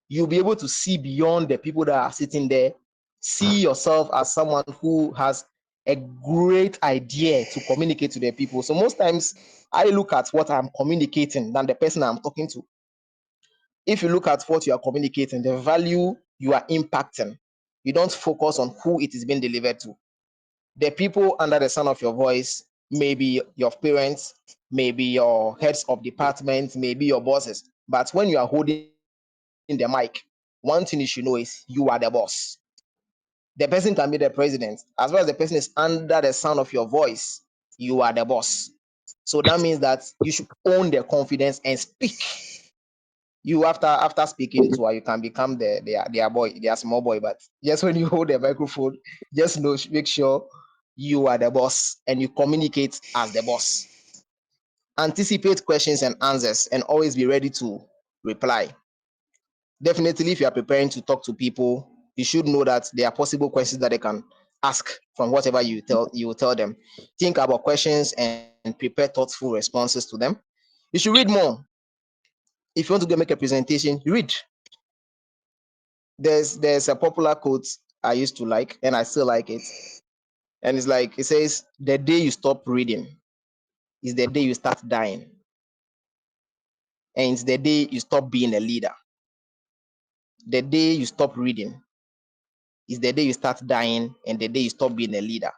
you'll be able to see beyond the people that are sitting there, see yourself as someone who has a great idea to communicate to the people. So most times I look at what I'm communicating than the person I'm talking to. If you look at what you are communicating, the value you are impacting, you don't focus on who it is being delivered to. The people under the sound of your voice may be your parents, maybe your heads of departments, maybe your bosses. But when you are holding the mic, one thing you should know is you are the boss. The person can be the president. As well as the person is under the sound of your voice, you are the boss. So that means that you should own their confidence and speak. You after speaking to her, you can become their boy, their small boy. But just when you hold the microphone, just know, make sure you are the boss and you communicate as the boss. Anticipate questions and answers and always be ready to reply. Definitely, if you are preparing to talk to people, you should know that there are possible questions that they can ask from whatever you will tell them. Think about questions and prepare thoughtful responses to them. You should read more. If you want to go make a presentation, you read. There's a popular quote I used to like, and I still like it. And it's like, it says, the day you stop reading is the day you start dying. And it's the day you stop being a leader. The day you stop reading is the day you start dying and the day you stop being a leader.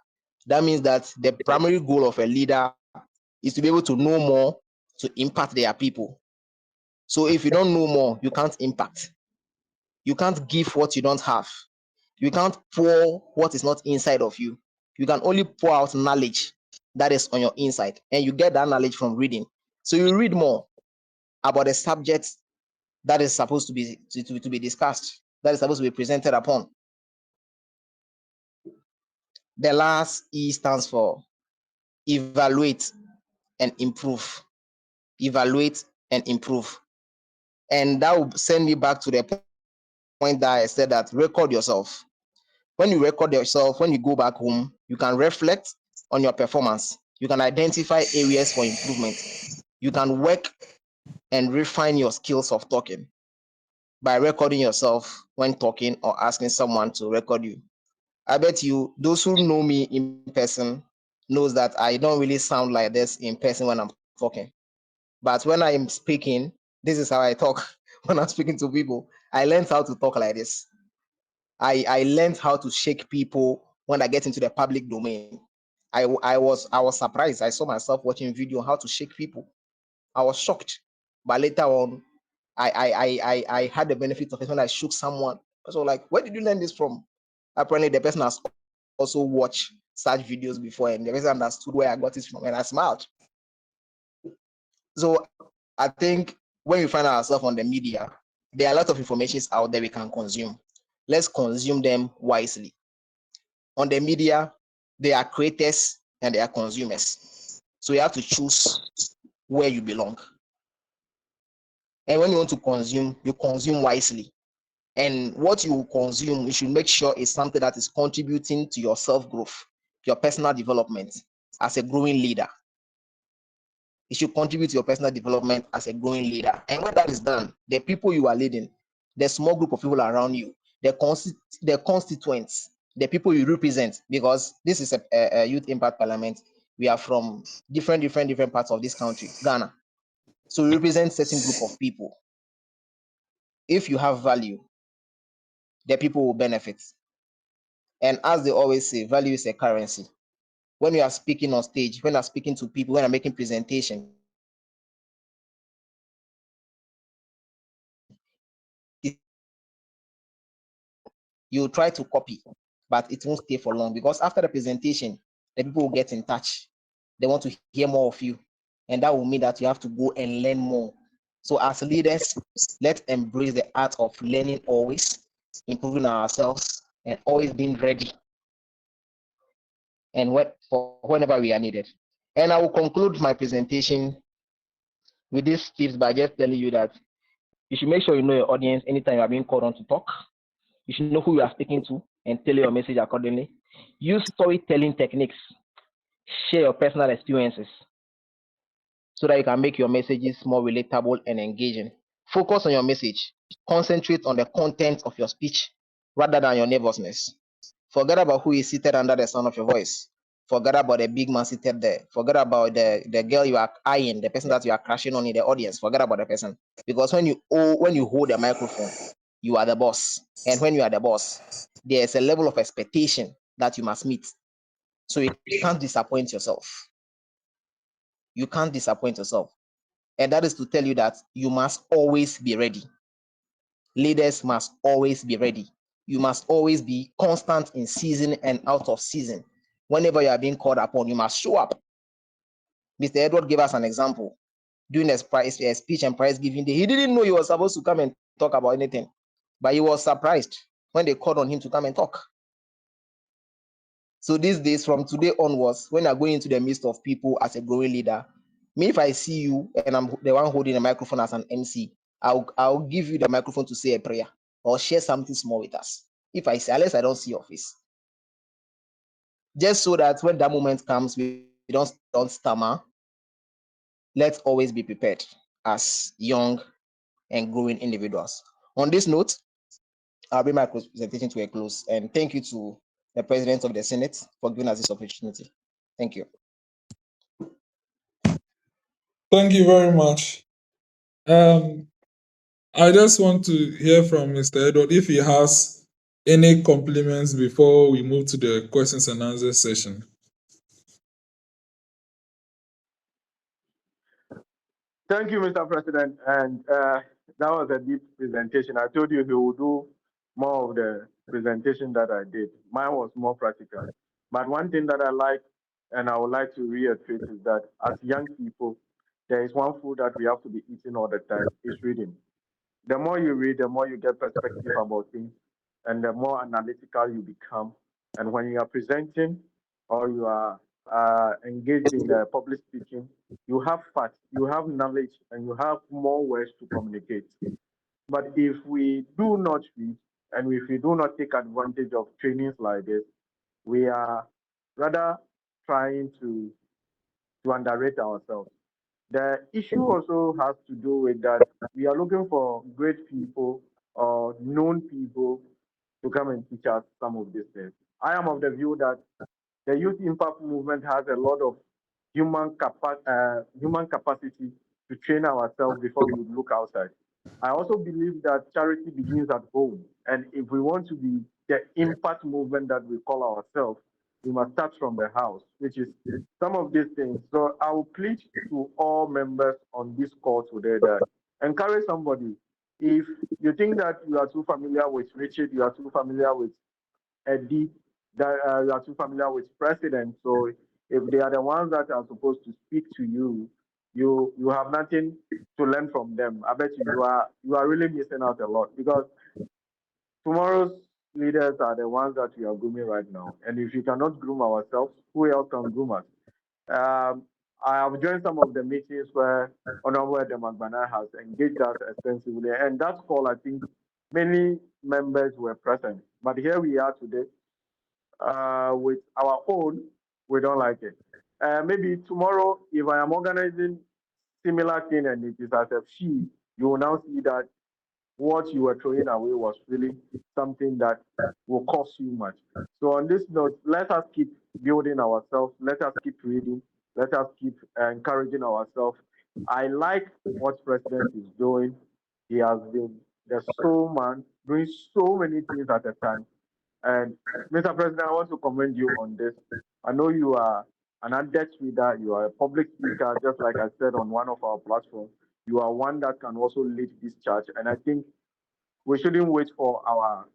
That means that the primary goal of a leader is to be able to know more to impact their people. So if you don't know more, you can't impact. You can't give what you don't have. You can't pour what is not inside of you. You can only pour out knowledge that is on your inside, and you get that knowledge from reading. So you read more about the subject that is supposed to be discussed, that is supposed to be presented upon. The last E stands for evaluate and improve. Evaluate and improve. And that will send me back to the point that I said that record yourself. When you record yourself, when you go back home, you can reflect on your performance. You can identify areas for improvement. You can work and refine your skills of talking by recording yourself when talking or asking someone to record you. I bet you those who know me in person knows that I don't really sound like this in person when I'm talking. But when I am speaking, this is how I talk. When I'm speaking to people, I learned how to talk like this. I learned how to shake people when I get into the public domain. I was surprised. I saw myself watching video on how to shake people. I was shocked. But later on, I had the benefit of it when I shook someone. So like, where did you learn this from? Apparently, the person has also watched such videos before, and the person understood where I got it from, and I smiled. So I think when we find ourselves on the media, there are a lot of informations out there we can consume. Let's consume them wisely. On the media, there are creators and there are consumers. So you have to choose where you belong. And when you want to consume, you consume wisely. And what you consume, you should make sure is something that is contributing to your self-growth, your personal development as a growing leader. It should contribute to your personal development as a growing leader. And when that is done, the people you are leading, the small group of people around you, the constituents, the people you represent, because this is a youth impact parliament. We are from different parts of this country, Ghana. So we represent certain group of people. If you have value, the people will benefit. And as they always say, value is a currency. when you are speaking on stage, when you are speaking to people, when you're making presentation, you try to copy, but it won't stay for long, because after the presentation, the people will get in touch. They want to hear more of you. And that will mean that you have to go and learn more. So as leaders, let's embrace the art of learning always, improving ourselves, and always being ready and for whenever we are needed. And I will conclude my presentation with these tips by just telling you that you should make sure you know your audience anytime you are being called on to talk. You should know who you are speaking to and tailor your message accordingly. Use storytelling techniques. Share your personal experiences so that you can make your messages more relatable and engaging. Focus on your message. Concentrate on the content of your speech rather than your nervousness. Forget about who is seated under the sound of your voice. Forget about the big man seated there. Forget about the girl you are eyeing, the person that you are crashing on in the audience. Forget about the person. Because when you hold the microphone, you are the boss. And when you are the boss, there is a level of expectation that you must meet. So you can't disappoint yourself. You can't disappoint yourself. And that is to tell you that you must always be ready. Leaders must always be ready. You must always be constant in season and out of season. Whenever you are being called upon, you must show up. Mr. Edward gave us an example during a speech and prize giving day. He didn't know he was supposed to come and talk about anything, but he was surprised when they called on him to come and talk. So these days, from today onwards, when you're going into the midst of people as a growing leader, me, if I see you and I'm the one holding the microphone as an MC, I'll give you the microphone to say a prayer or share something small with us. If I say, unless I don't see your face, just so that when that moment comes, we don't stammer. Let's always be prepared as young and growing individuals. On this note, I'll bring my presentation to a close, and thank you to the President of the Senate for giving us this opportunity. Thank you. Thank you very much. I just want to hear from Mr. Edward if he has any compliments before we move to the questions and answers session. Thank you, Mr. President. And that was a deep presentation. I told you he would do more of the presentation that I did. Mine was more practical. But one thing that I like and I would like to reiterate is that as young people, there is one food that we have to be eating all the time, is reading. The more you read, the more you get perspective about things, and the more analytical you become. And when you are presenting or you are engaged in public speaking, you have facts, you have knowledge, and you have more ways to communicate. But if we do not read and if we do not take advantage of trainings like this, we are rather trying to underrate ourselves. The issue also has to do with that we are looking for great people or known people to come and teach us some of these things. I am of the view that the youth impact movement has a lot of human capacity to train ourselves before we look outside. I also believe that charity begins at home, and if we want to be the impact movement that we call ourselves, we must start from the house, which is some of these things. So I will plead to all members on this call today that encourage somebody. If you think that you are too familiar with Richard, you are too familiar with Eddie, that you are too familiar with president. So if they are the ones that are supposed to speak to you, you have nothing to learn from them. I bet you are really missing out a lot, because tomorrow's leaders are the ones that we are grooming right now. And if you cannot groom ourselves, who else can groom us? I have joined some of the meetings where Honorable Demagbana has engaged us extensively, and that call, I think many members were present. But here we are today with our own, we don't like it. Maybe tomorrow, if I am organizing similar thing and it is as a fee, you will now see that what you were throwing away was really something that will cost you much. So on this note, let us keep building ourselves. Let us keep reading. Let us keep encouraging ourselves. I like what President is doing. He has been the soul man, doing so many things at a time. And Mr. President, I want to commend you on this. I know you are an adept reader. You are a public speaker, just like I said on one of our platforms. You are one that can also lead this charge. And I think we shouldn't wait for our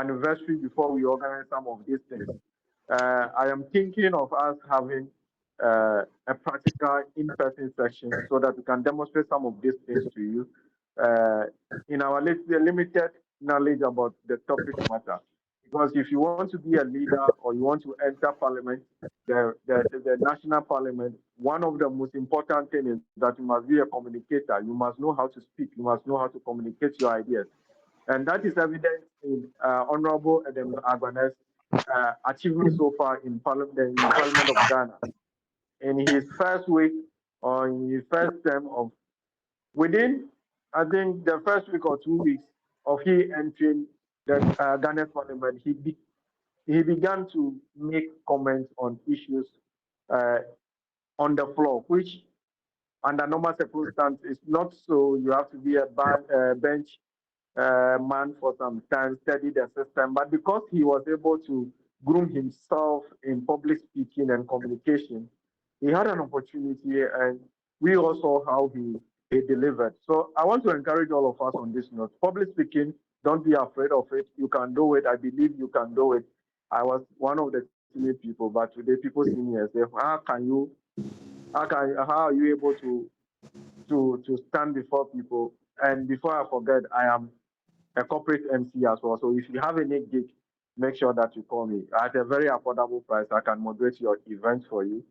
anniversary before we organize some of these things. I am thinking of us having a practical in-person session so that we can demonstrate some of these things to you uh, in our limited knowledge about the topic matter. Because if you want to be a leader or you want to enter parliament, the national parliament, one of the most important things is that you must be a communicator. You must know how to speak. You must know how to communicate your ideas. And that is evident in Honorable Adam Agbane's achievement so far in the Parliament of Ghana. In his first week or in his first term of within, I think the first week or 2 weeks of he entering the Ghana Parliament, he began to make comments on issues uh, on the floor, which under normal circumstances is not so. You have to be a bench man for some time, study the system. But because he was able to groom himself in public speaking and communication, he had an opportunity, and we all saw how he delivered. So I want to encourage all of us on this note. Public speaking, don't be afraid of it. You can do it. I believe you can do it. I was one of the timid people, but today people see me and say, how are you able to stand before people? And before I forget, I am a corporate MC as well. So if you have any gig, make sure that you call me at a very affordable price. I can moderate your event for you.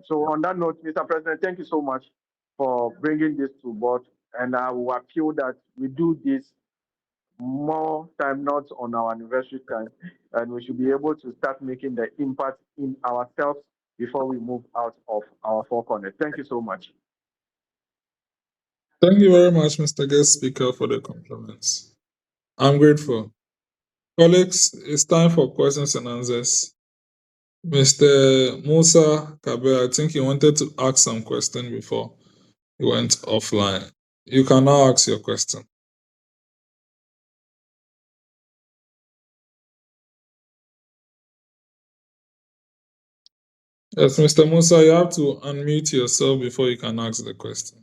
So on that note, Mr. President, thank you so much for bringing this to board. And I will appeal that we do this more time, not on our anniversary time, and we should be able to start making the impact in ourselves before we move out of our four corners. Thank you so much. Thank you very much, Mr. Guest Speaker, for the compliments. I'm grateful. Colleagues, it's time for questions and answers. Mr. Musa Kabe, I think you wanted to ask some question before you went offline. You can now ask your question. Yes, Mr. Musa, you have to unmute yourself before you can ask the question.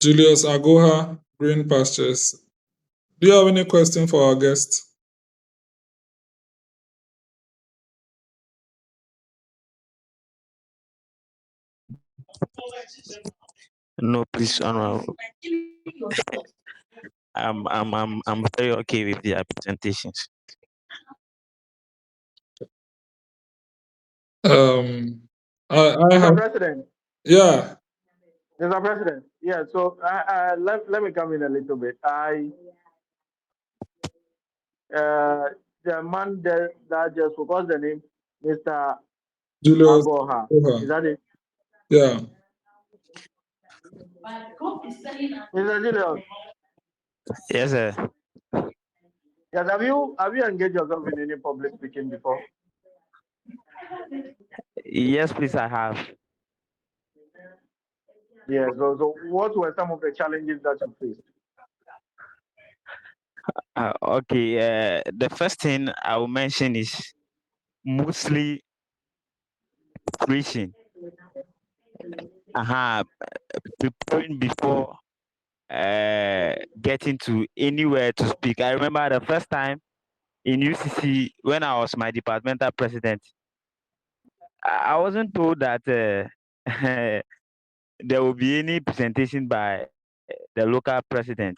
Julius Agoha, Green Pastures. Do you have any question for our guest? No, please, Honorable. I'm very okay with their presentations. I Mr. have, President. yeah. Mr. President, yeah, so let me come in a little bit. The man that just forgot the name, Mr. Julius Agoha. Agoha. Is that it? Yeah. Mr. Julius, Yes, sir. yes, have you engaged yourself in any public speaking before? Yes, please, I have. Yeah, so what were some of the challenges that you faced? Okay, the first thing I will mention is mostly preaching. Preparing before getting to anywhere to speak. I remember the first time in UCC when I was my departmental president, I wasn't told that there will be any presentation by the local president.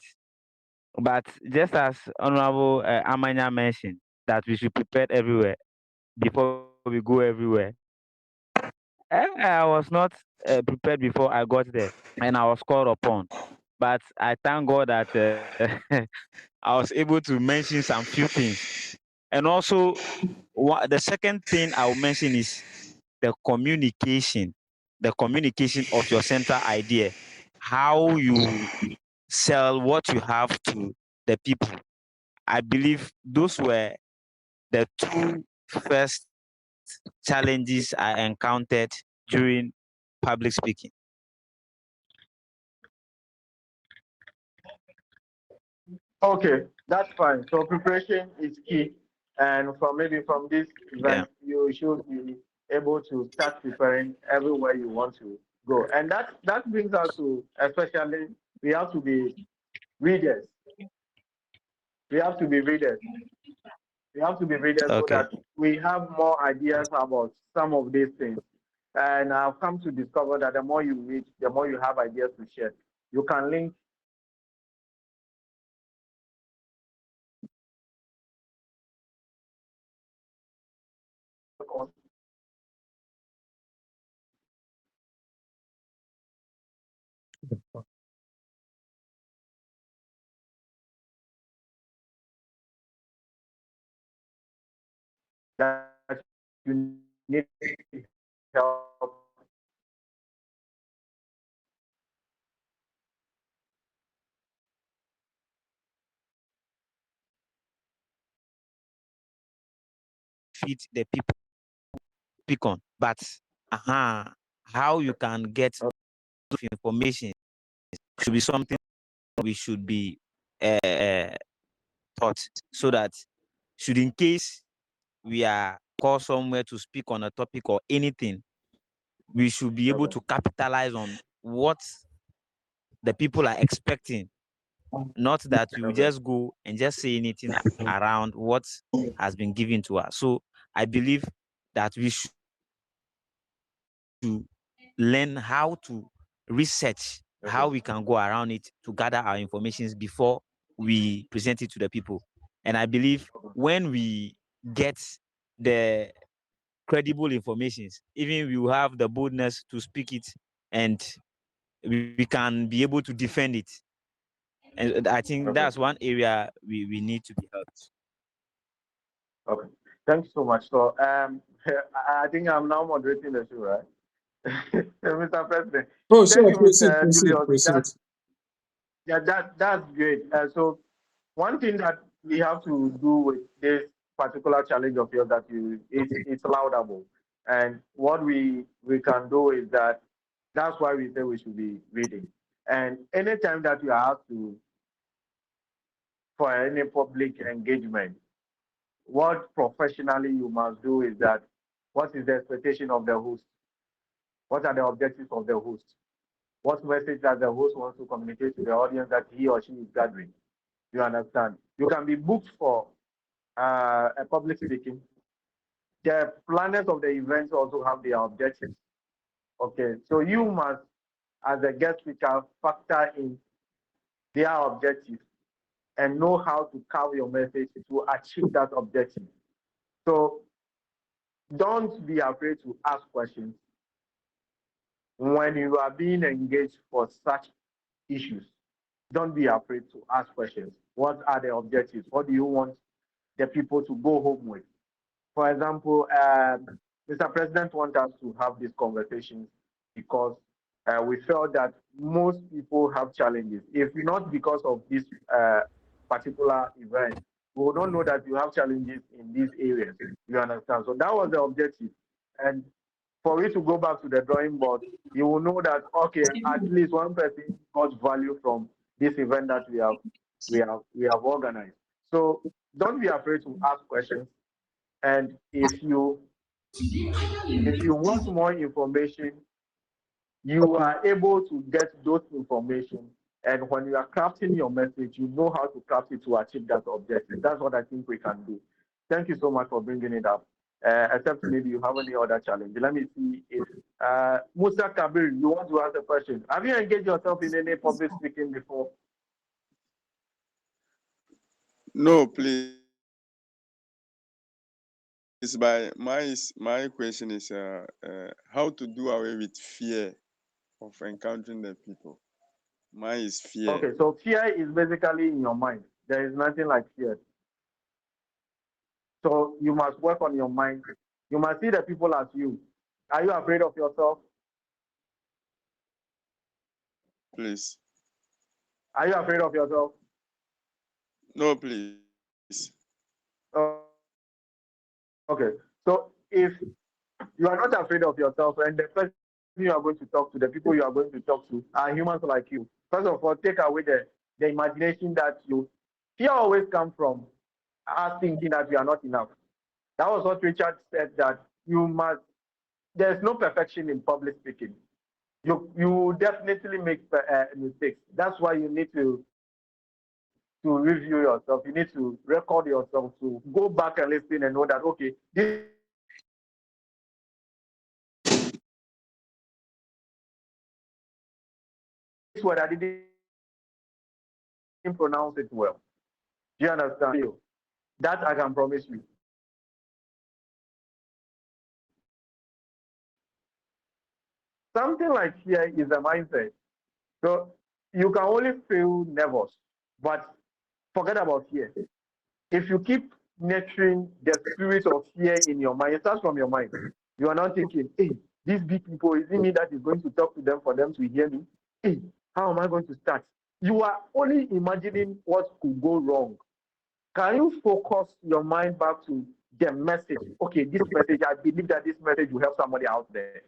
But just as Honorable Amenyah mentioned, that we should prepare everywhere before we go everywhere. I was not prepared before I got there, and I was called upon. But I thank God that I was able to mention some few things. And also, the second thing I will mention is the communication of your central idea, how you sell what you have to the people. I believe those were the two first challenges I encountered during public speaking. Okay, that's fine. So preparation is key, and from this Yeah. event, you should be able to start preparing everywhere you want to go, and that brings us to, especially, we have to be readers. We have to be readers. We have to be readers so Okay. that we have more ideas about some of these things. And I've come to discover that the more you read, the more you have ideas to share. You can link on that you need help. Fit the people speak on, but how you can get information should be something we should be taught, so that should in case we are called somewhere to speak on a topic or anything, we should be able Okay. to capitalize on what the people are expecting, not that we will Okay. just go and just say anything around what has been given to us. So I believe that we should learn how to research how Okay. we can go around it to gather our informations before we present it to the people. And I believe when we get the credible informations, even we will have the boldness to speak it, and we can be able to defend it. And I think Okay. that's one area we need to be helped. Okay. Thank you so much. So I think I'm now moderating the show, right? Mr. President. Oh, Thank sure. you, Proceed, Mr. proceed, Julius. proceed. That's great. So one thing that we have to do with this particular challenge of yours, that it's laudable, and what we can do is that that's why we say we should be reading. And anytime that you are asked to for any public engagement, what professionally you must do is that, what is the expectation of the host? What are the objectives of the host? What message that the host wants to communicate to the audience that he or she is gathering? You understand? You can be booked for a public speaking. The planners of the events also have their objectives. Okay, so you must, as a guest speaker, factor in their objectives and know how to carry your message to achieve that objective. So don't be afraid to ask questions when you are being engaged for such issues. Don't be afraid to ask questions. What are the objectives? What do you want the people to go home with? For example, Mr. President wants us to have these conversations because we felt that most people have challenges. If not because of this particular event, we will not know that you have challenges in these areas. You understand? So that was the objective. And for you to go back to the drawing board, you will know that, okay, at least one person got value from this event that we have organized. So don't be afraid to ask questions. And if you want more information, you are able to get those information. And when you are crafting your message, you know how to craft it to achieve that objective. That's what I think we can do. Thank you so much for bringing it up. Except maybe you have any other challenge. Let me see if Musa Kabir, you want to ask a question. Have you engaged yourself in any public speaking before? No, please. My question is how to do away with fear of encountering the people. Mine is fear. Okay, so fear is basically in your mind. There is nothing like fear. So you must work on your mind. You must see the people as you. Are you afraid of yourself? Please. Are you afraid of yourself? No, please. Okay. So if you are not afraid of yourself and the person you are going to talk to, the people you are going to talk to are humans like you. First of all, take away the imagination that fear always comes from us thinking that we are not enough. That was what Richard said, that there's no perfection in public speaking. You definitely make mistakes. That's why you need to review yourself. You need to record yourself, to go back and listen and know that, okay, this word I didn't pronounce it well. Do you understand? That I can promise you. Something like fear is a mindset. So you can only feel nervous, but forget about fear. If you keep nurturing the spirit of fear in your mind, it starts from your mind. You are not thinking, hey, these big people, is it me that is going to talk to them for them to hear me? Hey, how am I going to start? You are only imagining what could go wrong. Can you focus your mind back to the message? Okay, this message, I believe that this message will help somebody out there.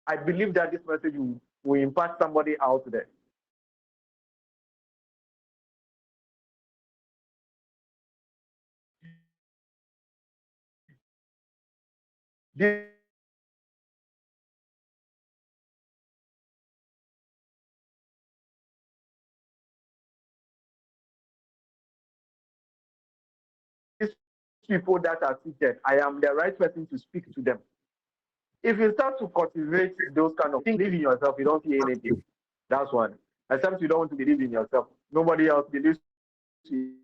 I believe that this message will impact somebody out there. These people that are seated, I am the right person to speak to them. If you start to cultivate those kind of things, believe in yourself, you don't fear anything. That's one. Except you don't want to believe in yourself. Nobody else believes in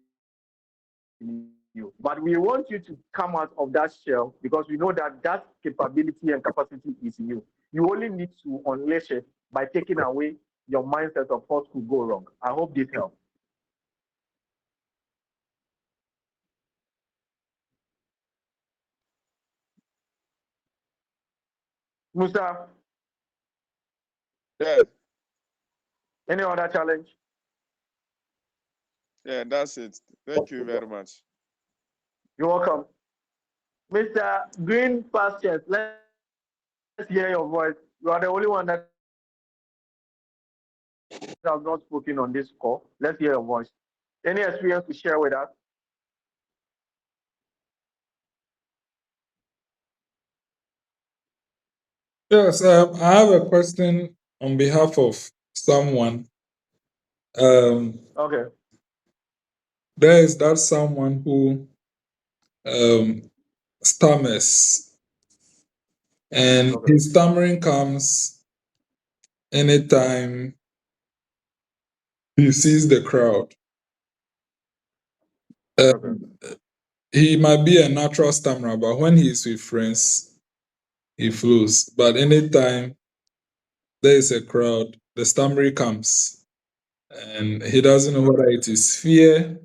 you. But we want you to come out of that shell, because we know that that capability and capacity is in you. You only need to unleash it by taking away your mindset of what could go wrong. I hope this helps. Musa, Yeah, any other challenge? yeah, that's it. Thank you very much. You're welcome. Mr. Green Pastures, let's hear your voice. You are the only one that has not spoken on this call. Let's hear your voice. Any experience to share with us? Yes, I have a question on behalf of someone. Okay. There is that someone who stammers, and Okay. his stammering comes anytime he sees the crowd. Okay. He might be a natural stammerer, but when he's with friends, he flows. But anytime there is a crowd, the stammering comes, and he doesn't know whether it is fear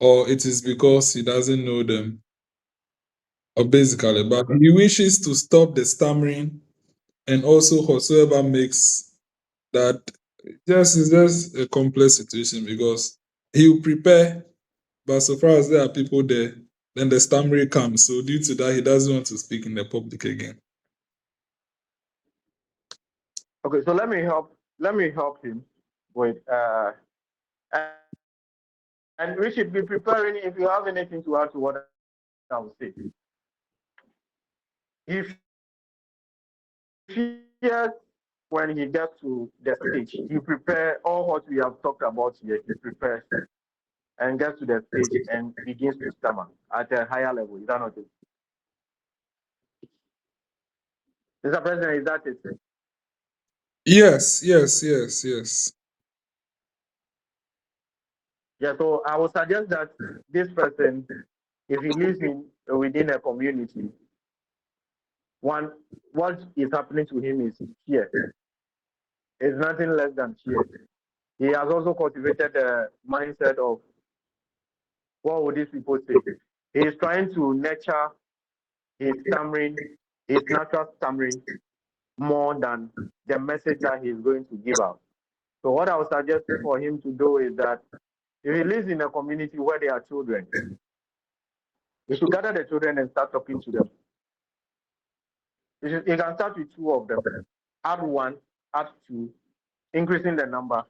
or it is because he doesn't know them, or basically. But he wishes to stop the stammering, and also whatsoever makes that. Just is just a complex situation, because he will prepare, but so far as there are people there, then the stammering comes. So due to that, he doesn't want to speak in the public again. Okay. So let me help. Let me help him with and we should be preparing if you have anything to add to what I will say. If fears when he gets to the stage, he prepare all what we have talked about here. He prepares and gets to the stage and begins to stammer at a higher level. Is that not it? Mr. President, is that it? Yes, yes, yes, yes. Yeah, so I would suggest that this person, if he lives within a community, what is happening to him is fear. It's nothing less than fear. He has also cultivated a mindset of what would these people say? He is trying to nurture his stammering, his natural stammering, more than the message that he is going to give out. So what I would suggest for him to do is that if he lives in a community where there are children, he should gather the children and start talking to them. You can start with 2 of them. Add 1, add 2, increasing the number.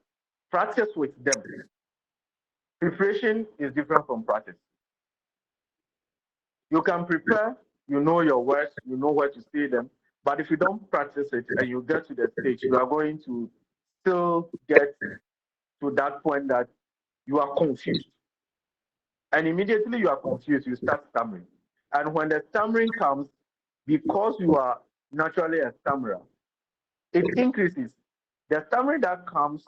Practice with them. Preparation is different from practice. You can prepare, you know your words, you know where to say them, but if you don't practice it and you get to the stage, you are going to still get to that point that you are confused. And immediately you are confused, you start stammering. And when the stammering comes, because you are naturally a stammerer, it increases. The stammering that comes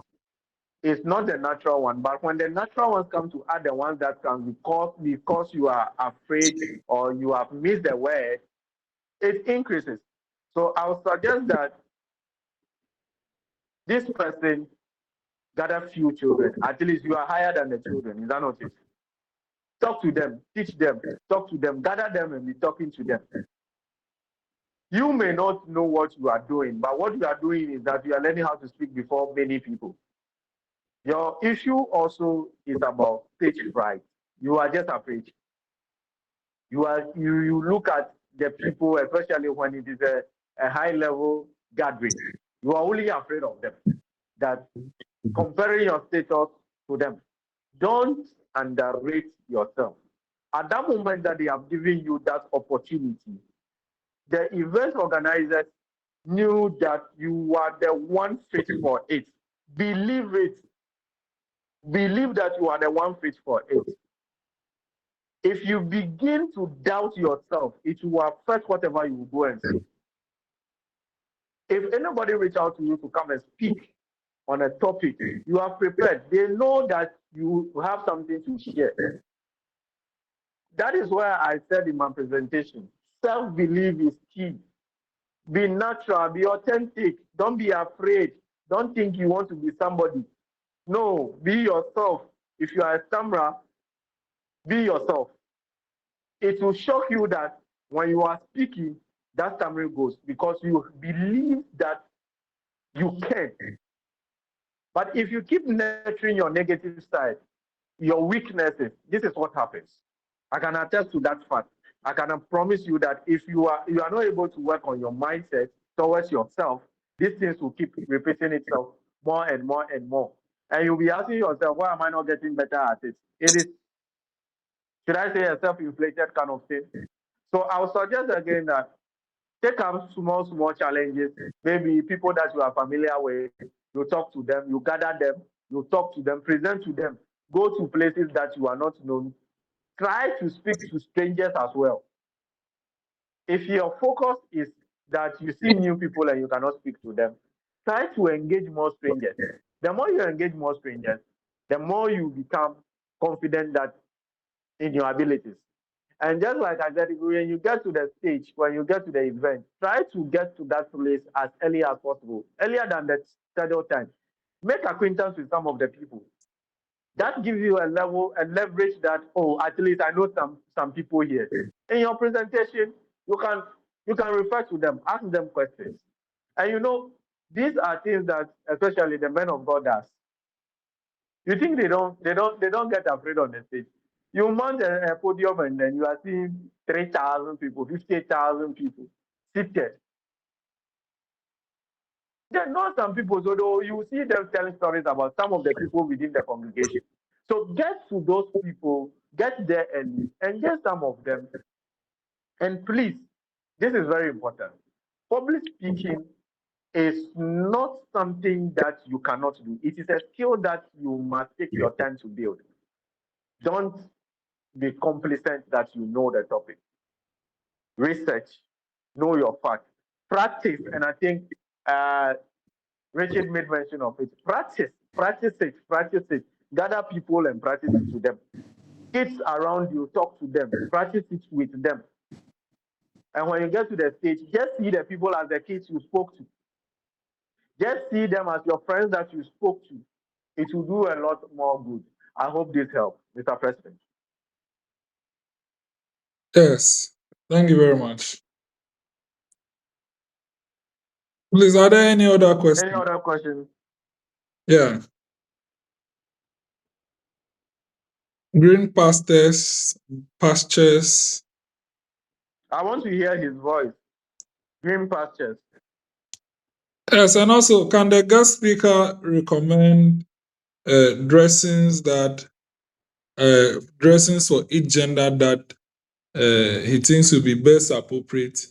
is not the natural one, but when the natural ones come to add the ones that come because you are afraid or you have missed the word, it increases. So I would suggest that this person gather few children. At least you are higher than the children. Is that not it? Talk to them, teach them, talk to them, gather them and be talking to them. You may not know what you are doing, but what you are doing is that you are learning how to speak before many people. Your issue also is about stage fright. You are just afraid. You look at the people, especially when it is a high level gathering. You are only afraid of them. That comparing your status to them. Don't underrate yourself. At that moment that they have given you that opportunity, the event organizers knew that you are the one fit for it. Believe it. Believe that you are the one fit for it. If you begin to doubt yourself, it will affect whatever you will go and say. If anybody reach out to you to come and speak on a topic, you are prepared. They know that you have something to share. That is why I said in my presentation, self-belief is key. Be natural, be authentic. Don't be afraid. Don't think you want to be somebody. No, be yourself. If you are a stammerer, be yourself. It will shock you that when you are speaking, that stammering goes because you believe that you can. But if you keep nurturing your negative side, your weaknesses, this is what happens. I can attest to that fact. I can promise you that if you are not able to work on your mindset towards yourself, these things will keep repeating itself more and more and more. And you'll be asking yourself, why am I not getting better at it? It is, should I say, a self-inflicted kind of thing. So I'll suggest again that take up small challenges. Maybe people that you are familiar with, you talk to them, you gather them, you talk to them, present to them, go to places that you are not known. Try to speak to strangers as well. If your focus is that you see new people and you cannot speak to them, try to engage more strangers. The more you engage more strangers, the more you become confident that in your abilities. And just like I said, when you get to the stage, when you get to the event, try to get to that place as early as possible, earlier than the scheduled time. Make acquaintance with some of the people. That gives you a leverage that, oh, at least I know some people here. In your presentation, you can refer to them, ask them questions. And these are things that especially the men of God does. You think they don't get afraid on the stage. You mount a podium and then you are seeing 3,000 people, 50,000 people seated. There are not some people, so you see them telling stories about some of the people within the congregation. So get to those people, get there early, and get some of them. And please, this is very important. Public speaking is not something that you cannot do. It is a skill that you must take your time to build. Don't be complacent that you know the topic. Research, know your facts, practice, and I think Richard made mention of it. Practice it. Gather people and practice it to them. Kids around you, talk to them, practice it with them. And when you get to the stage, just see the people as the kids you spoke to. Just see them as your friends that you spoke to. It will do a lot more good. I hope this helps, Mr. President. Yes. Thank you very much. Please, are there any other questions? Any other questions? Yeah. Green pastures. I want to hear his voice. Green pastures. Yes, and also, can the guest speaker recommend dressings for each gender that he thinks will be best appropriate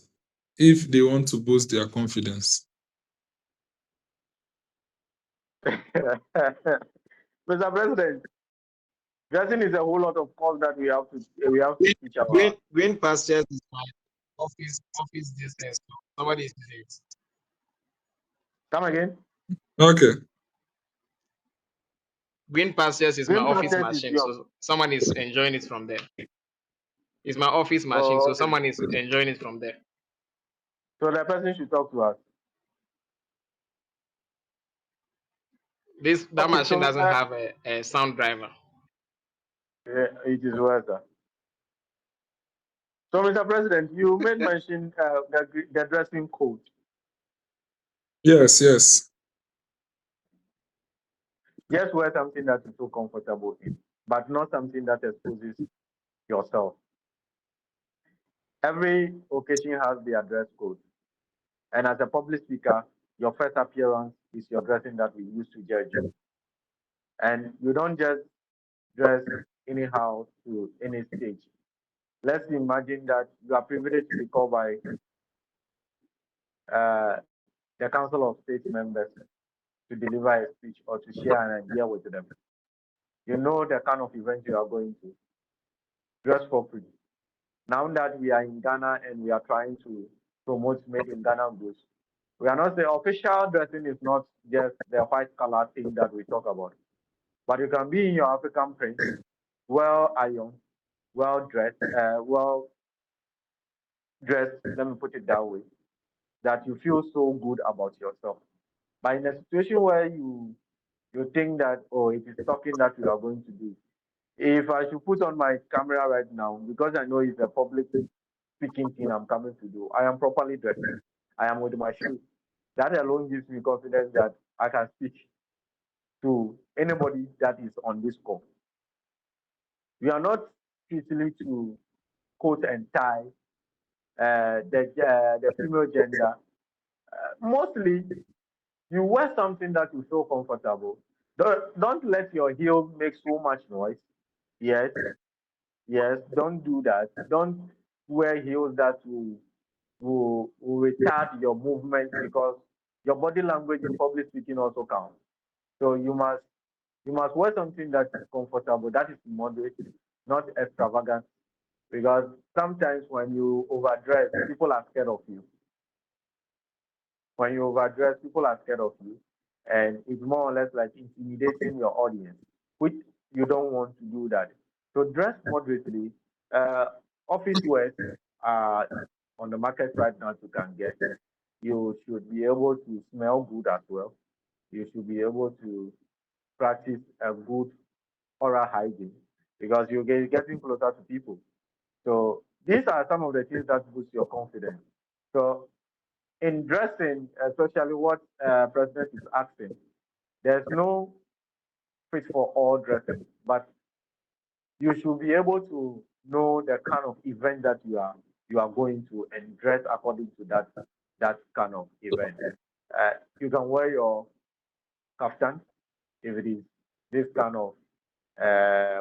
if they want to boost their confidence? Mr. President, dressing is a whole lot of cost that we have to teach our. Green pastures is my office business. Somebody is doing it. Come again. Okay. Green pastures is my Green office pastures is machine, your. so someone is enjoying it from there. It's my office machine, Oh, so okay. someone is enjoying it from there. So the person should talk to us. That Okay, machine so doesn't have a sound driver. it is well, sir. So, Mr. President, you made mention the dressing code. Yes, yes. Just wear something that you feel comfortable in, but not something that exposes yourself. Every occasion has the dress code. And as a public speaker, your first appearance is your dressing that we use to judge you. And you don't just dress anyhow to any stage. Let's imagine that you are privileged to be called by the Council of State members to deliver a speech or to share an idea with them. You know the kind of event you are going to. Dress properly. Now that we are in Ghana and we are trying to promote made in Ghana goods, we are not the official dressing is not just the white color thing that we talk about. But you can be in your African print, well ironed, well dressed, let me put it that way, that you feel so good about yourself. But in a situation where you think that, oh, it is talking that you are going to do. If I should put on my camera right now, because I know it's a public speaking thing I'm coming to do, I am properly dressed. I am with my shoes. That alone gives me confidence that I can speak to anybody that is on this call. We are not strictly to coat and tie the female gender. Mostly, you wear something that you feel comfortable. Don't let your heel make so much noise. Yes, yes, don't do that. Don't wear heels that will retard your movement because your body language in public speaking also counts. So you must wear something that is comfortable, that is moderate, not extravagant. Because sometimes when you overdress, people are scared of you. When you overdress, people are scared of you. And it's more or less like intimidating your audience, which you don't want to do that. So dress moderately. Office wears are on the market right now you can get. You should be able to smell good as well. You should be able to practice a good oral hygiene because you're getting closer to people. So these are some of the things that boost your confidence. So in dressing, especially what President is asking, there's no fit for all dressing, but you should be able to know the kind of event that you are going to and dress according to that kind of event. You can wear your kaftan if it is this kind of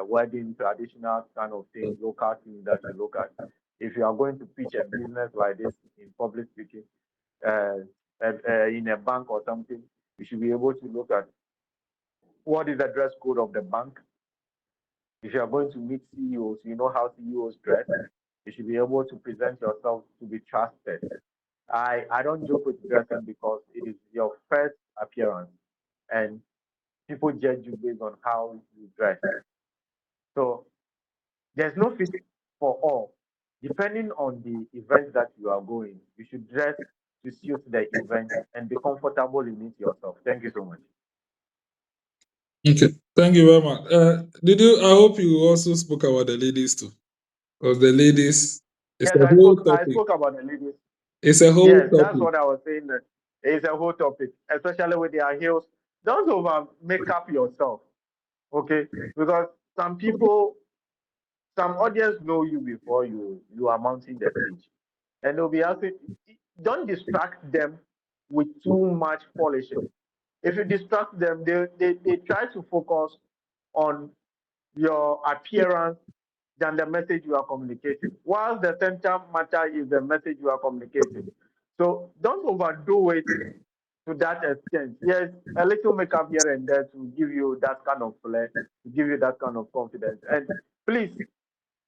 wedding traditional kind of thing, local thing that you look at. If you are going to pitch a business like this in public speaking, in a bank or something, you should be able to look at what is the dress code of the bank. If you are going to meet CEOs, you know how CEOs dress. You should be able to present yourself to be trusted. I don't joke with dressing because it is your first appearance and people judge you based on how you dress. So there's no fit for all. Depending on the event that you are going, you should dress to suit the event and be comfortable in it yourself. Thank you so much. Okay. Thank you very much. I hope you also spoke about the ladies too. Because the ladies, it's Yes, a I whole spoke. I topic. spoke about the ladies. It's a whole Yes, that's topic. what I was saying. It's a whole topic, especially with their heels. Don't over make up yourself, okay? Because some people, some audience know you before you are mounting the stage, and they'll be asking. don't distract them with too much polishing. If you distract them, they try to focus on your appearance than the message you are communicating. Whilst the center matter is the message you are communicating. So don't overdo it to that extent. Yes, a little makeup here and there to give you that kind of flair, to give you that kind of confidence. And please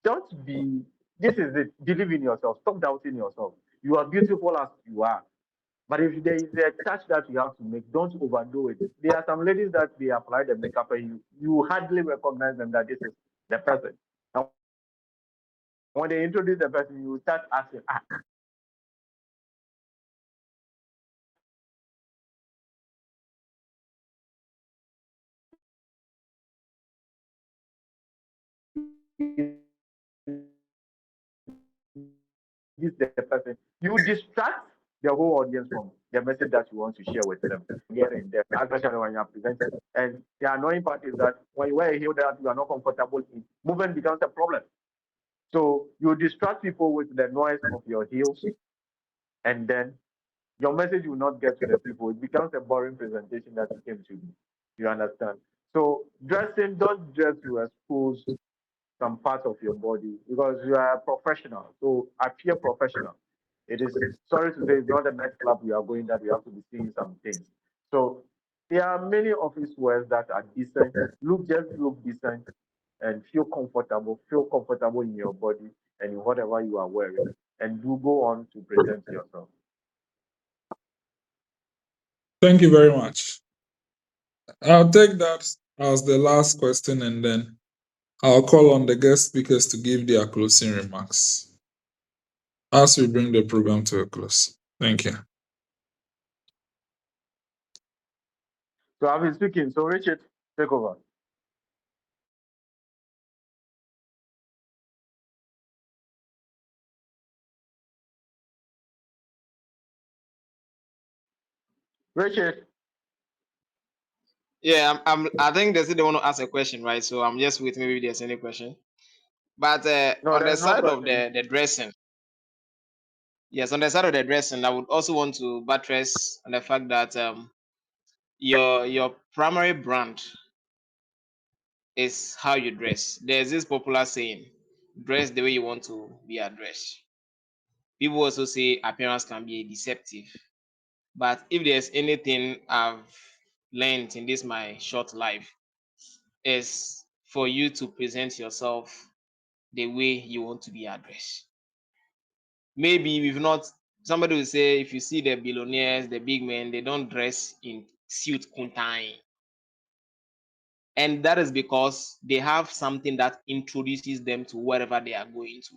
don't be, this is it, believe in yourself. Stop doubting yourself. You are beautiful as you are. But if there is a touch that you have to make, don't overdo it. There are some ladies that they apply the makeup and you hardly recognize them that this is the person. And when they introduce the person, you start asking, this the person. You distract the whole audience from the message that you want to share with them here and there, especially when you are presenting. And the annoying part is that when you wear a heel that you are not comfortable in, movement becomes a problem. So you distract people with the noise of your heels, and then your message will not get to the people. It becomes a boring presentation that you came to do. You understand? So dressing, don't dress to expose some parts of your body because you are a professional. So appear professional. It is, sorry to say, it's not a nightclub we are going that we have to be seeing some things. So there are many office wears that are decent. Look decent and feel comfortable in your body and in whatever you are wearing. And do go on to present yourself. Thank you very much. I'll take that as the last question and then I'll call on the guest speakers to give their closing remarks as we bring the program to a close. Thank you. So I've been speaking. So Richard, take over. Richard. Yeah, I think they said they want to ask a question, right? So I'm just waiting. Maybe there's any question. But No, on the there's no side of question. the dressing, yes, on the side of the dressing, I would also want to buttress on the fact that your primary brand is how you dress. There's this popular saying, dress the way you want to be addressed. People also say appearance can be deceptive. But if there's anything I've learned in this my short life, is for you to present yourself the way you want to be addressed. Maybe we've not, somebody will say, if you see the billionaires, the big men, they don't dress in suit kuntai. And that is because they have something that introduces them to wherever they are going to.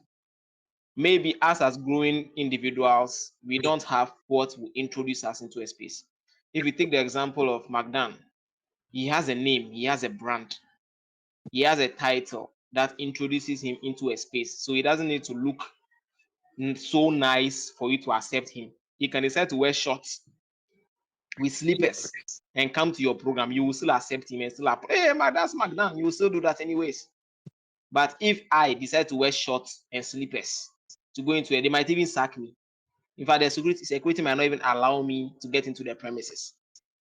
Maybe us as growing individuals, we don't have what will introduce us into a space. If you take the example of McDan, he has a name, he has a brand, he has a title that introduces him into a space. So he doesn't need to look so nice for you to accept him. He can decide to wear shorts with slippers and come to your program. You will still accept him and still, hey, man, that's McDan. You will still do that anyways. But if I decide to wear shorts and slippers to go into it, they might even sack me. In fact, the security might not even allow me to get into the premises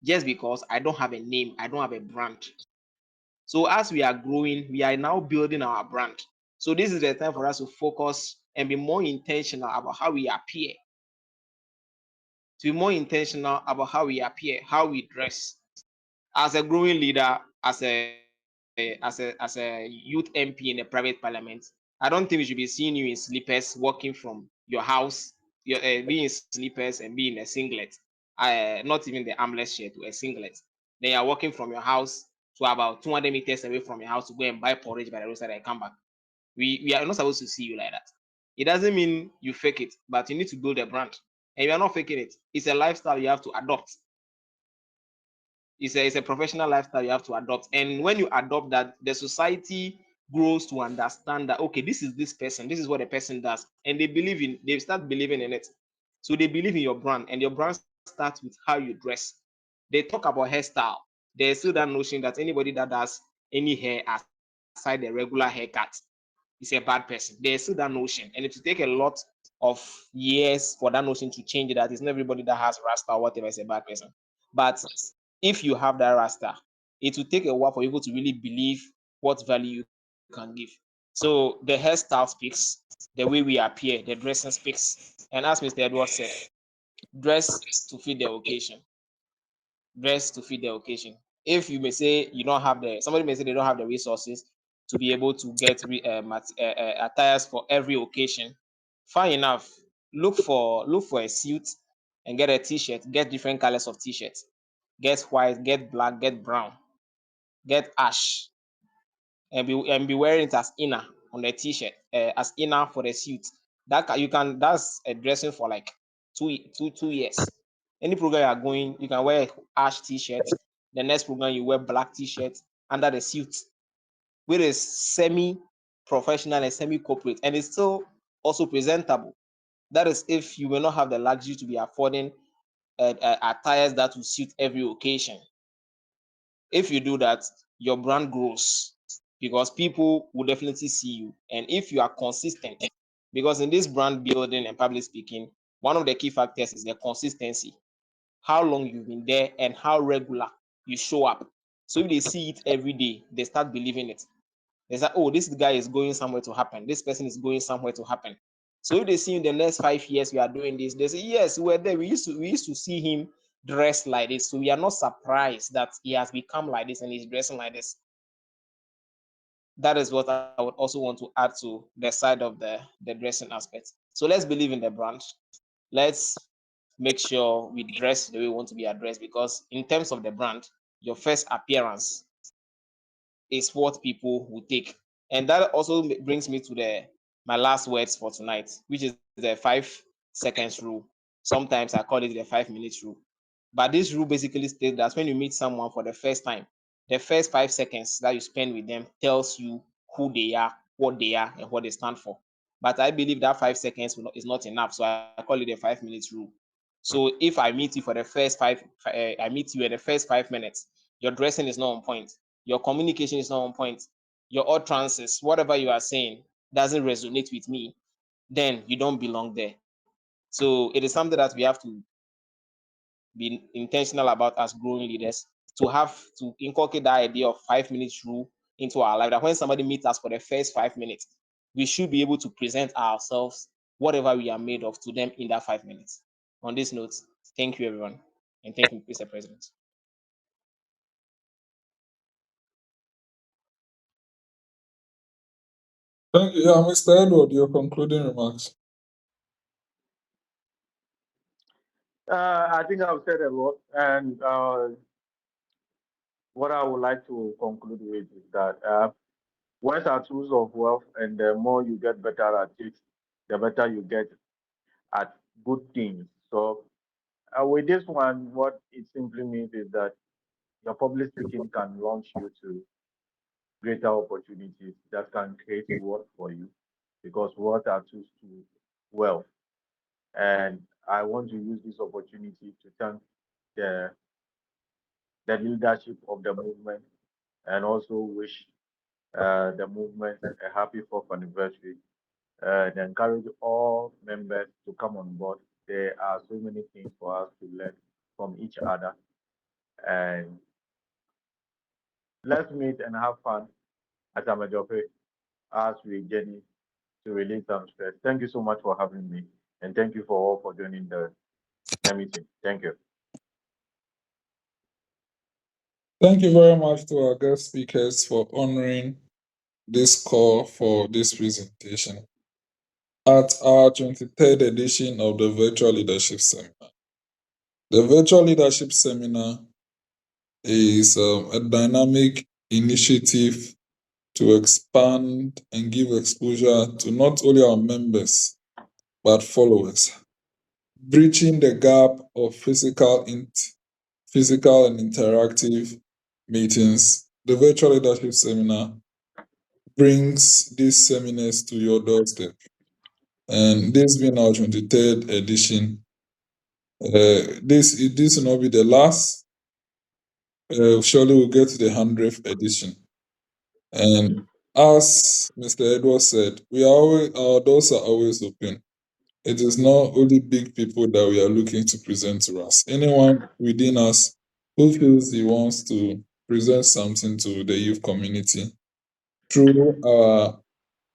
just because I don't have a name, I don't have a brand. So as we are growing, we are now building our brand. So this is the time for us to focus and be more intentional about how we appear. To be more intentional about how we appear, how we dress. As a growing leader, as a youth MP in the private parliament, I don't think we should be seeing you in slippers walking from your house, being in slippers and being in a singlet, not even the armless shirt, to a singlet. Then you're walking from your house to about 200 meters away from your house to go and buy porridge by the roadside and come back. We are not supposed to see you like that. It doesn't mean you fake it, but you need to build a brand. And you are not faking it. It's a lifestyle you have to adopt. It's a professional lifestyle you have to adopt. And when you adopt that, the society grows to understand that, okay, this is this person, this is what a person does. And they start believing in it. So they believe in your brand, and your brand starts with how you dress. They talk about hairstyle. There's still that notion that anybody that does any hair aside the regular haircut is a bad person. There's still that notion. And it will take a lot of years for that notion to change. That it's not everybody that has rasta or whatever is a bad person. But if you have that rasta, it will take a while for people to really believe what value you can give. So the hairstyle speaks, the way we appear, the dressing speaks. And as Mr. Edward said, dress to fit the occasion. Dress to fit the occasion. If you may say you don't have somebody may say they don't have the resources to be able to get attires for every occasion. Fine enough. Look for a suit and get a t-shirt. Get different colors of t-shirts. Get white, get black, get brown, get ash, and be wearing it as inner on the t-shirt, as inner for the suit. That's a dressing for like 2 years. Any program you are going, you can wear ash t-shirt. The next program you wear black t-shirt under the suit, which is semi-professional and semi-corporate, and it's still also presentable. That is if you will not have the luxury to be affording attires that will suit every occasion. If you do that, your brand grows because people will definitely see you. And if you are consistent, because in this brand building and public speaking, one of the key factors is the consistency, how long you've been there and how regular you show up. So if they see it every day, they start believing it. They say, oh, this guy is going somewhere to happen. This person is going somewhere to happen. So if they see in the next 5 years we are doing this, they say, yes, we're there. We used to see him dressed like this. So we are not surprised that he has become like this and he's dressing like this. That is what I would also want to add to the side of the dressing aspect. So let's believe in the brand. Let's make sure we dress the way we want to be addressed, because in terms of the brand, your first appearance is what people will take. And that also brings me to my last words for tonight, which is the 5 seconds rule. Sometimes I call it the 5 minutes rule. But this rule basically states that when you meet someone for the first time, the first 5 seconds that you spend with them tells you who they are, and what they stand for. But I believe that 5 seconds is not enough, so I call it the 5 minutes rule. So if I meet you for the first I meet you at the first 5 minutes, your dressing is not on point, your communication is not on point, your utterances, whatever you are saying doesn't resonate with me, then you don't belong there. So it is something that we have to be intentional about as growing leaders, to have to inculcate that idea of 5 minutes rule into our life. That when somebody meets us for the first 5 minutes, we should be able to present ourselves, whatever we are made of, to them in that 5 minutes. On this note, thank you, everyone. And thank you, Mr. President. Thank you. Yeah, Mr. Edward, your concluding remarks. I think I've said a lot, and what I would like to conclude with is that words are tools of wealth, and the more you get better at it, the better you get at good things. So, with this one, what it simply means is that your public speaking can launch you to greater opportunities that can create wealth for you, because words are tools to wealth. And I want to use this opportunity to thank the the leadership of the movement, and also wish the movement a happy 4th anniversary, and encourage all members to come on board. There are so many things for us to learn from each other, and let's meet and have fun at Amajope as we journey to release some stress. Thank you so much for having me, and thank you for all for joining the meeting. Thank you. Thank you very much to our guest speakers for honoring this call for this presentation at our 23rd edition of the Virtual Leadership Seminar. The Virtual Leadership Seminar is a dynamic initiative to expand and give exposure to not only our members, but followers, bridging the gap of physical and interactive meetings. The Virtual Leadership Seminar brings these seminars to your doorstep. And this being our 23rd edition, this will not be the last. Surely we'll get to the 100th edition. And as Mr. Edward said, our doors are always open. it is not only big people that we are looking to present to us. Anyone within us who feels he wants to present something to the youth community through our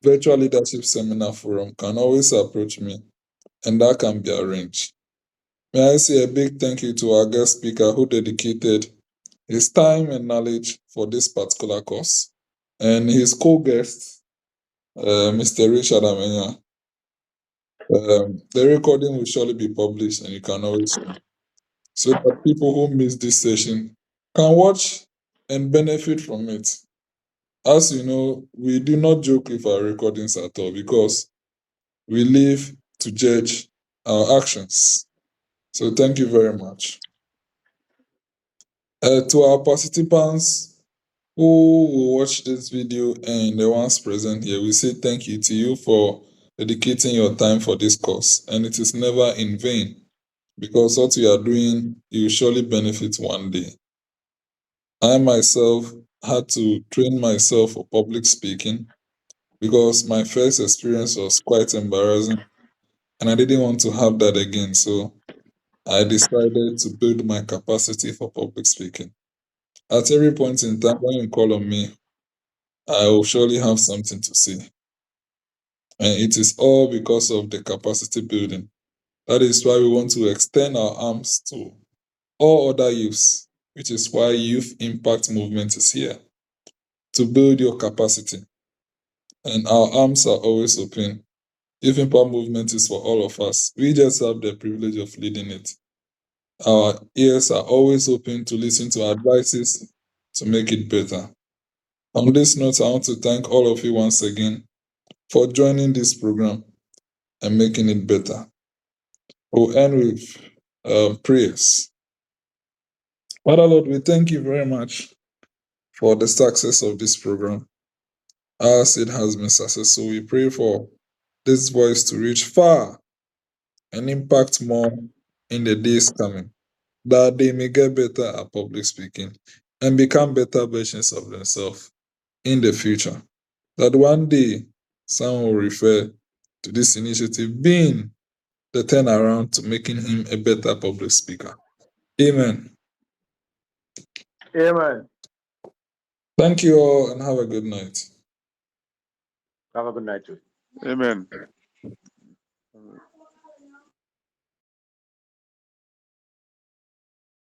virtual leadership seminar forum can always approach me, and that can be arranged. May I say a big thank you to our guest speaker who dedicated his time and knowledge for this particular course, and his co-guest, Mr. Richard Amenyah. The recording will surely be published, and you can always so that people who miss this session can watch and benefit from it. As you know, we do not joke with our recordings at all because we live to judge our actions. So thank you very much. To our participants who will watch this video and the ones present here, we say thank you to you for dedicating your time for this course. And it is never in vain because what you are doing, you will surely benefit one day. I myself had to train myself for public speaking because my first experience was quite embarrassing and I didn't want to have that again. So I decided to build my capacity for public speaking. At every point in time, when you call on me, I will surely have something to say. And it is all because of the capacity building. That is why we want to extend our arms to all other youths, which is why Youth Impact Movement is here to build your capacity. And our arms are always open. Youth Impact Movement is for all of us. We just have the privilege of leading it. Our ears are always open to listen to advices to make it better. On this note, I want to thank all of you once again for joining this program and making it better. We'll end with prayers. Father Lord, we thank you very much for the success of this program. As it has been successful, we pray for this voice to reach far and impact more in the days coming, that they may get better at public speaking and become better versions of themselves in the future. That one day someone will refer to this initiative being the turnaround to making him a better public speaker. Amen. Amen. Thank you all and have a good night. Have a good night too. Amen.